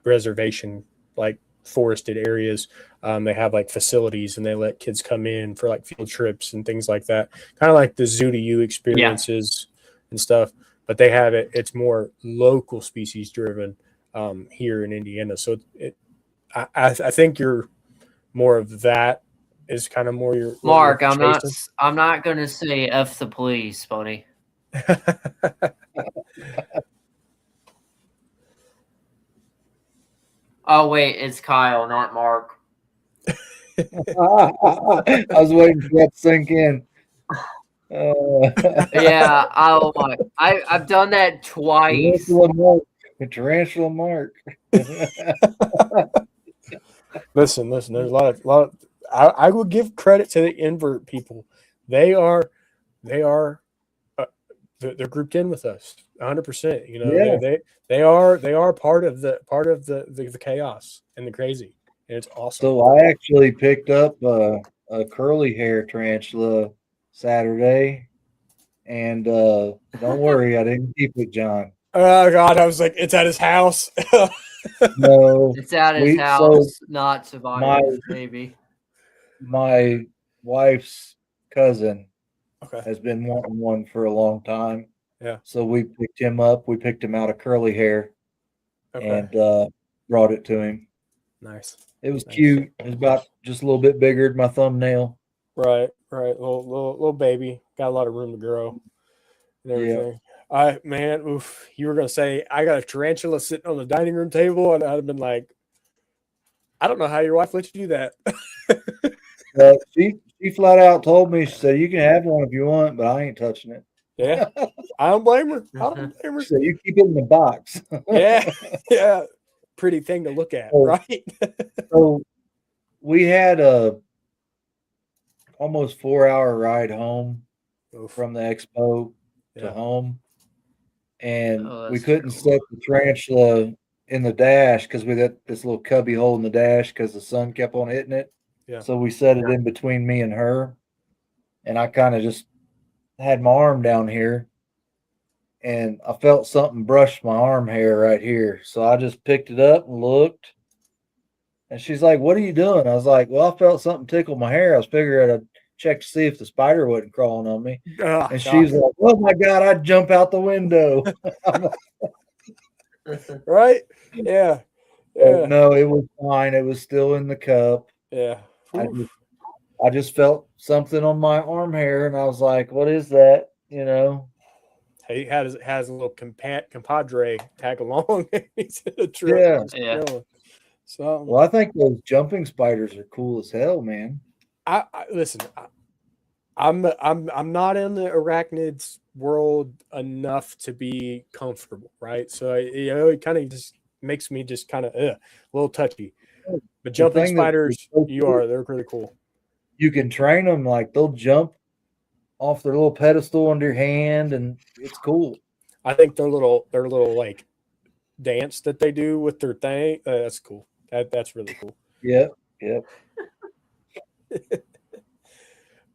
reservation, like forested areas. They have like facilities and they let kids come in for like field trips and things like that, kind of like the Zoo to You experiences and stuff, but they have it's more local species driven here in Indiana. So I think you're more of that is kind of more your Mark, I'm not gonna say F the police, buddy. Oh wait, it's Kyle, not Mark. I was waiting for that to sink in. Yeah, I've done that twice. Tarantula Mark. Listen. There's a lot of. I will give credit to the invert people. They're grouped in with us 100%. You know, they are part of the chaos and the crazy, and it's awesome. So I actually picked up a curly hair tarantula Saturday, and don't worry, I didn't keep it, John. Oh God, I was like, it's at his house. No, it's at his house, not Survivor's baby. My wife's cousin has been wanting one for a long time. Yeah. So we picked him up. We picked him out of curly hair and brought it to him. Nice. It was cute. It was about just a little bit bigger than my thumbnail. Right. Little baby. Got a lot of room to grow and everything. You were gonna say I got a tarantula sitting on the dining room table, and I'd have been like, I don't know how your wife lets you do that. She flat out told me, she said, you can have one if you want, but I ain't touching it. Yeah. I don't blame her. She said, you keep it in the box. Yeah. Pretty thing to look at, right? So we had a almost 4-hour ride home from the expo to home. And we couldn't set the tarantula in the dash because we had this little cubby hole in the dash because the sun kept on hitting it. Yeah. So we set it in between me and her. And I kind of just had my arm down here. And I felt something brush my arm hair right here. So I just picked it up and looked. And she's like, what are you doing? I was like, well, I felt something tickle my hair. I was figuring I'd check to see if the spider wasn't crawling on me. Oh, And she's like, "Oh my God, I'd jump out the window." right? Yeah. Yeah. No, it was fine. It was still in the cup. Yeah. I just felt something on my arm hair, and I was like, "What is that?" You know. He has a little compadre tag along. He's in a truck. Yeah. Yeah. So Well, I think those jumping spiders are cool as hell, man. I listen. I'm not in the arachnids world enough to be comfortable, right? So it kind of just makes me just kind of a little touchy. But jumping thing that spiders, is so cool, they're really cool. you can train them like they'll jump off their little pedestal under your hand, and it's cool. I think their little like dance that they do with their thing, that's cool. That's really cool. Yep. Yep.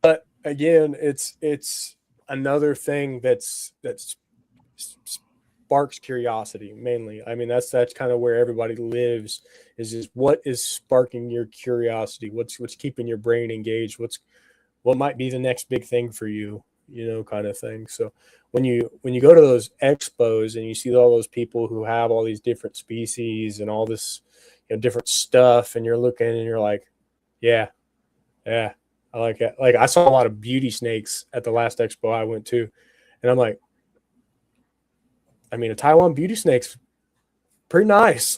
But again, it's another thing that sparks curiosity mainly. I mean, that's kind of where everybody lives, is just what is sparking your curiosity, what's keeping your brain engaged, what might be the next big thing for you, kind of thing. So when you go to those expos and you see all those people who have all these different species and all this different stuff, and you're looking and you're like, yeah, I like it. Like, I saw a lot of beauty snakes at the last expo I went to, and I'm like, I mean, a Taiwan beauty snake's pretty nice.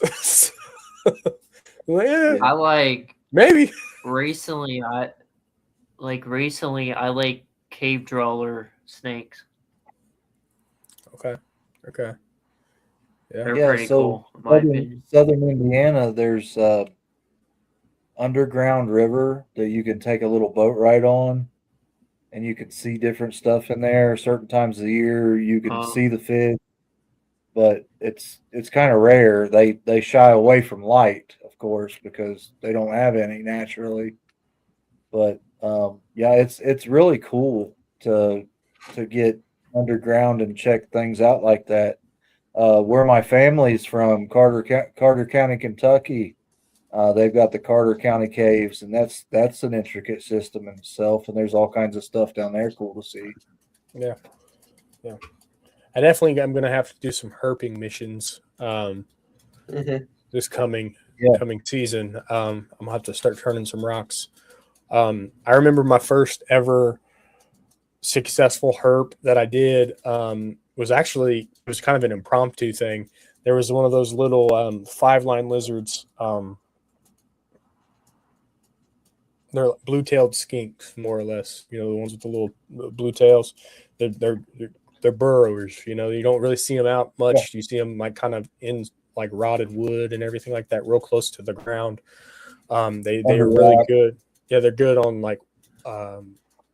Yeah, I like maybe. recently I like cave dweller snakes. Okay. Yeah. They're Yeah. pretty So cool, in my opinion. southern Indiana, there's underground river that you can take a little boat ride on, and you can see different stuff in there. Certain times of the year, you can see the fish, but it's kind of rare. They shy away from light, of course, because they don't have any naturally. But yeah, it's really cool to get underground and check things out like that. Where my family's from, Carter County, Kentucky. They've got the Carter County Caves, and that's an intricate system in itself. And there's all kinds of stuff down there cool to see. Yeah. I definitely am going to have to do some herping missions this coming season. I'm gonna have to start turning some rocks. I remember my first ever successful herp that I did was kind of an impromptu thing. There was one of those little 5-line lizards. They're like blue-tailed skinks, more or less. The ones with the little blue tails. They're burrowers. You don't really see them out much. Yeah. You see them like kind of in like rotted wood and everything like that, real close to the ground. They are really good. Yeah, they're good on like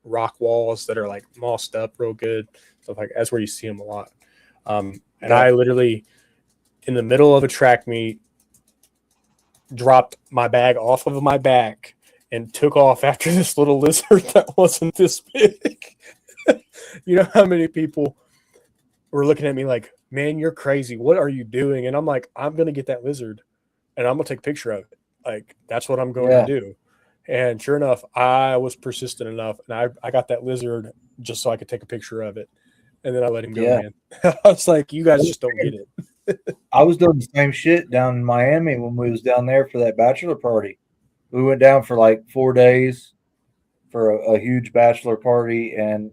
rock walls that are like mossed up real good. So like that's where you see them a lot. And I literally, in the middle of a track meet, dropped my bag off of my back and took off after this little lizard that wasn't this big. You know how many people were looking at me like, man, you're crazy. What are you doing? And I'm like, I'm going to get that lizard and I'm going to take a picture of it. Like, that's what I'm going to do. And sure enough, I was persistent enough, and I got that lizard just so I could take a picture of it. And then I let him go, man. I was like, you guys just don't get it. I was doing the same shit down in Miami when we was down there for that bachelor party. We went down for like 4 days for a huge bachelor party, and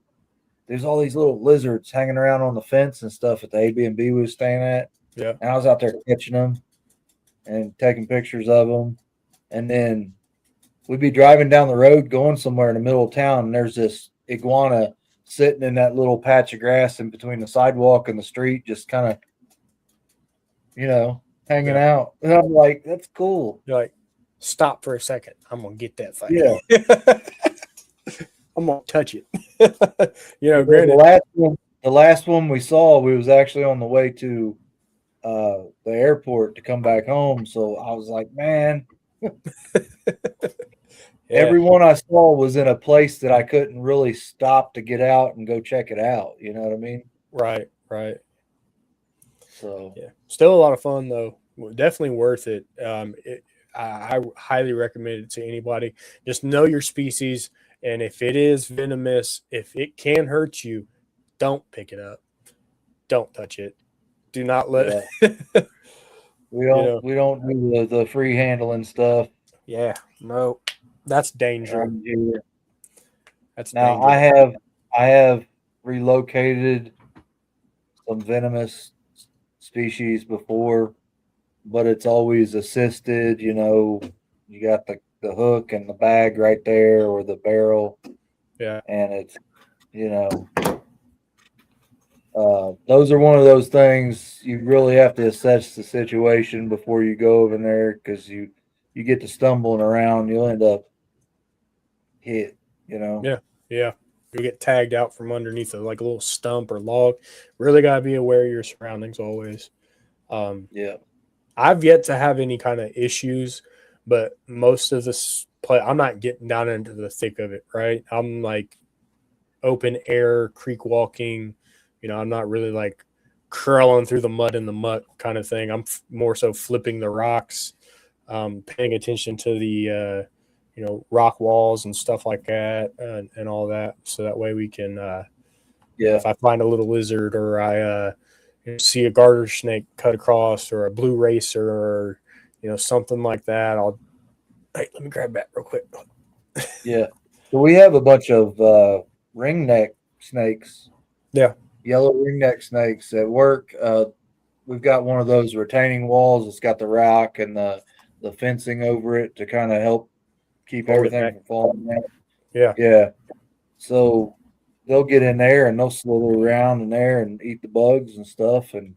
there's all these little lizards hanging around on the fence and stuff at the Airbnb we was staying at. Yeah. And I was out there catching them and taking pictures of them. And then we'd be driving down the road going somewhere in the middle of town, and there's this iguana sitting in that little patch of grass in between the sidewalk and the street, just kind of, hanging out. And I'm like, that's cool. You're like, stop for a second. I'm going to get that thing. Yeah. I'm going to touch it. Granted. The last one we saw, we was actually on the way to the airport to come back home. So I was like, man, everyone I saw was in a place that I couldn't really stop to get out and go check it out. You know what I mean? Right. So yeah, still a lot of fun though. Definitely worth it. I highly recommend it to anybody. Just know your species And if it is venomous, if it can hurt you, don't pick it up. Don't touch it. Do not let We You don't know. we don't do the free handling stuff. Yeah, no. That's danger. Here. That's Now danger. I have relocated some venomous species before, but it's always assisted. You got the hook and the bag right there, or the barrel, Yeah. and it's those are one of those things you really have to assess the situation before you go over there, because you get to stumbling around, you'll end up hit. Yeah. Yeah. You get tagged out from underneath like a little stump or log. Really got to be aware of your surroundings always. Yeah. I've yet to have any kind of issues, but most of this play, I'm not getting down into the thick of it, right? I'm like open air, creek walking. I'm not really like curling through the mud in the muck kind of thing. I'm more so flipping the rocks, paying attention to the, rock walls and stuff like that and all that. So that way we can, if I find a little lizard or I see a garter snake cut across or a blue racer or, something like that, hey, let me grab that real quick. Yeah. So we have a bunch of ringneck snakes. Yeah. Yellow ringneck snakes at work. We've got one of those retaining walls. It's got the rock and the fencing over it to kind of help keep Hold it everything back. from falling down. Yeah. Yeah. So they'll get in there and they'll slither around in there and eat the bugs and stuff. And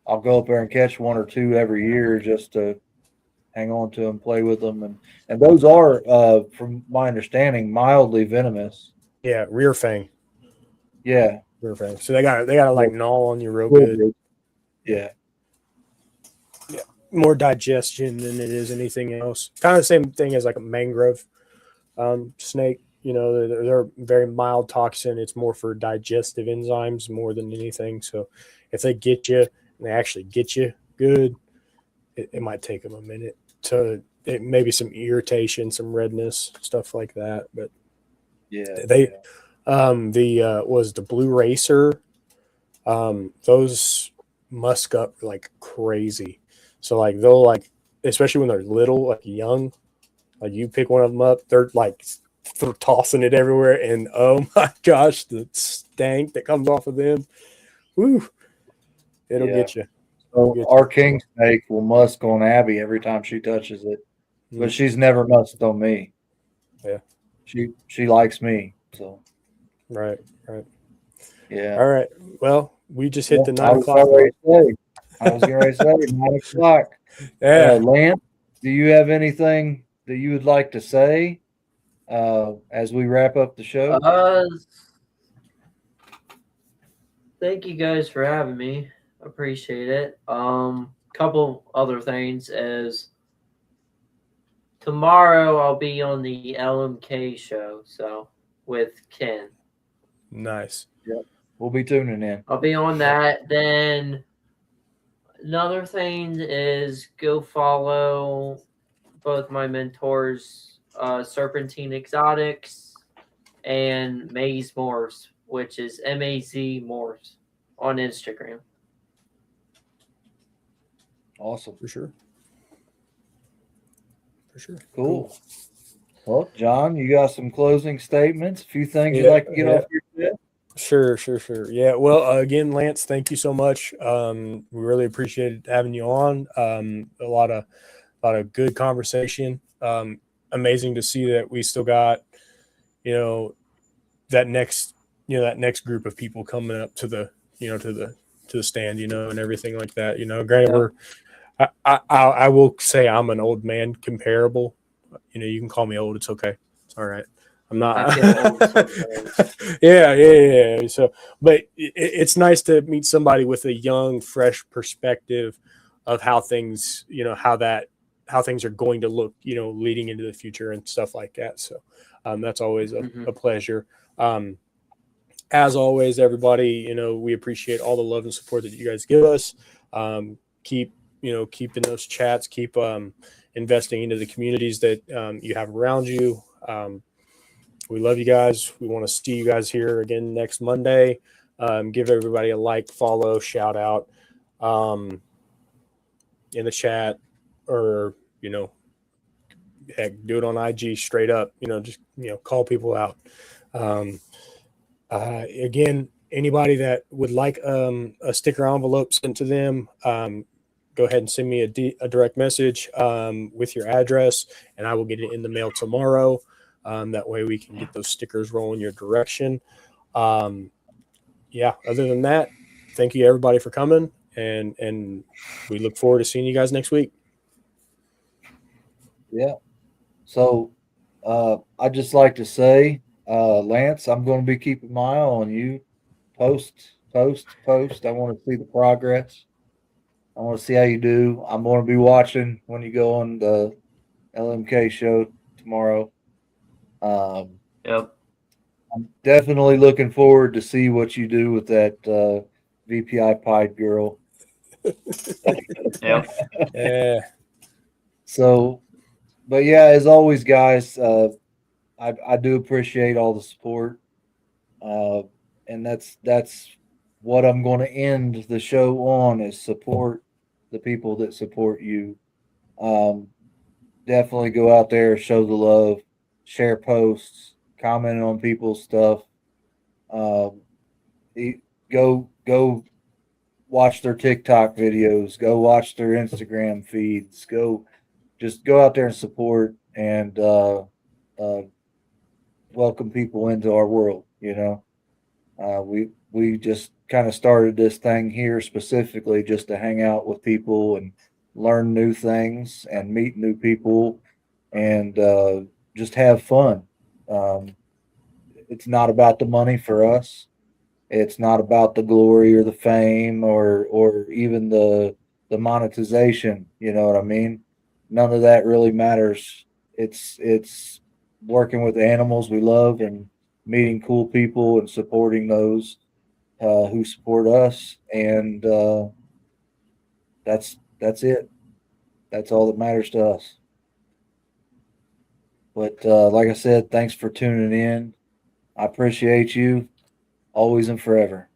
I'll go up there and catch one or two every year just to hang on to them, play with them. And those are, from my understanding, mildly venomous. Yeah. Rear fang. Yeah. Rear fang. So they got to like gnaw on you real good. Yeah. Yeah. More digestion than it is anything else. Kind of the same thing as like a mangrove snake. They're very mild toxin. It's more for digestive enzymes more than anything. So if they get you and they actually get you good, it might take them a minute to maybe some irritation, some redness, stuff like that. But was the blue racer. Those musk up like crazy. So like they'll like, especially when they're little, like young, like you pick one of them up, they're like tossing it everywhere, and oh my gosh, the stank that comes off of them, woo, it'll get you. So our king snake will musk on Abby every time she touches it, but she's never musked on me. Yeah, she likes me. So right. Yeah. All right. Well, we just hit the 9 o'clock. I was getting ready to say 9 o'clock. Yeah. Lance, do you have anything that you would like to say as we wrap up the show? Thank you guys for having me. Appreciate it. Couple other things is tomorrow I'll be on the LMK show, so with Ken. Nice. Yep. We'll be tuning in. I'll be on that. Then another thing is go follow both my mentors, Serpentine Exotics and Maze Morphs, which is MAZ Morphs on Instagram. Awesome. For sure. Cool. Well, John, you got some closing statements? A few things you'd like to get off your chest? Sure. Yeah. Well, again, Lance, thank you so much. We really appreciated having you on. A lot of good conversation. Amazing to see that we still got, that next group of people coming up to the, to the stand, and everything like that. Granted, I will say I'm an old man comparable. You can call me old. It's okay. It's all right. I'm not. Yeah. So, but it's nice to meet somebody with a young, fresh perspective of how things, how things are going to look, leading into the future and stuff like that. So, that's always a pleasure. As always, everybody, we appreciate all the love and support that you guys give us. Keep in those chats, keep investing into the communities that you have around you. We love you guys. We want to see you guys here again next Monday. Give everybody a like, follow, shout out in the chat, or heck, do it on IG straight up. Just call people out. Again, anybody that would like a sticker envelope sent to them, go ahead and send me a direct message with your address, and I will get it in the mail tomorrow. That way we can get those stickers rolling your direction. Yeah, other than that, thank you everybody for coming, and we look forward to seeing you guys next week. Yeah. So I'd just like to say, Lance, I'm going to be keeping my eye on you. Post. I want to see the progress. I want to see how you do. I'm going to be watching when you go on the LMK show tomorrow. Yep. I'm definitely looking forward to see what you do with that VPI Pied girl. Yep. Yeah. So, but yeah, as always, guys, I do appreciate all the support, and that's what I'm going to end the show on is support the people that support you. Definitely go out there, show the love, share posts, comment on people's stuff. Go watch their TikTok videos. Go watch their Instagram feeds. Just go out there and support and welcome people into our world. We just kind of started this thing here specifically just to hang out with people and learn new things and meet new people and just have fun. It's not about the money for us. It's not about the glory or the fame or even the monetization. You know what I mean? None of that really matters. It's working with animals we love and meeting cool people and supporting those who support us, and that's it. That's all that matters to us. But like I said, thanks for tuning in. I appreciate you always and forever.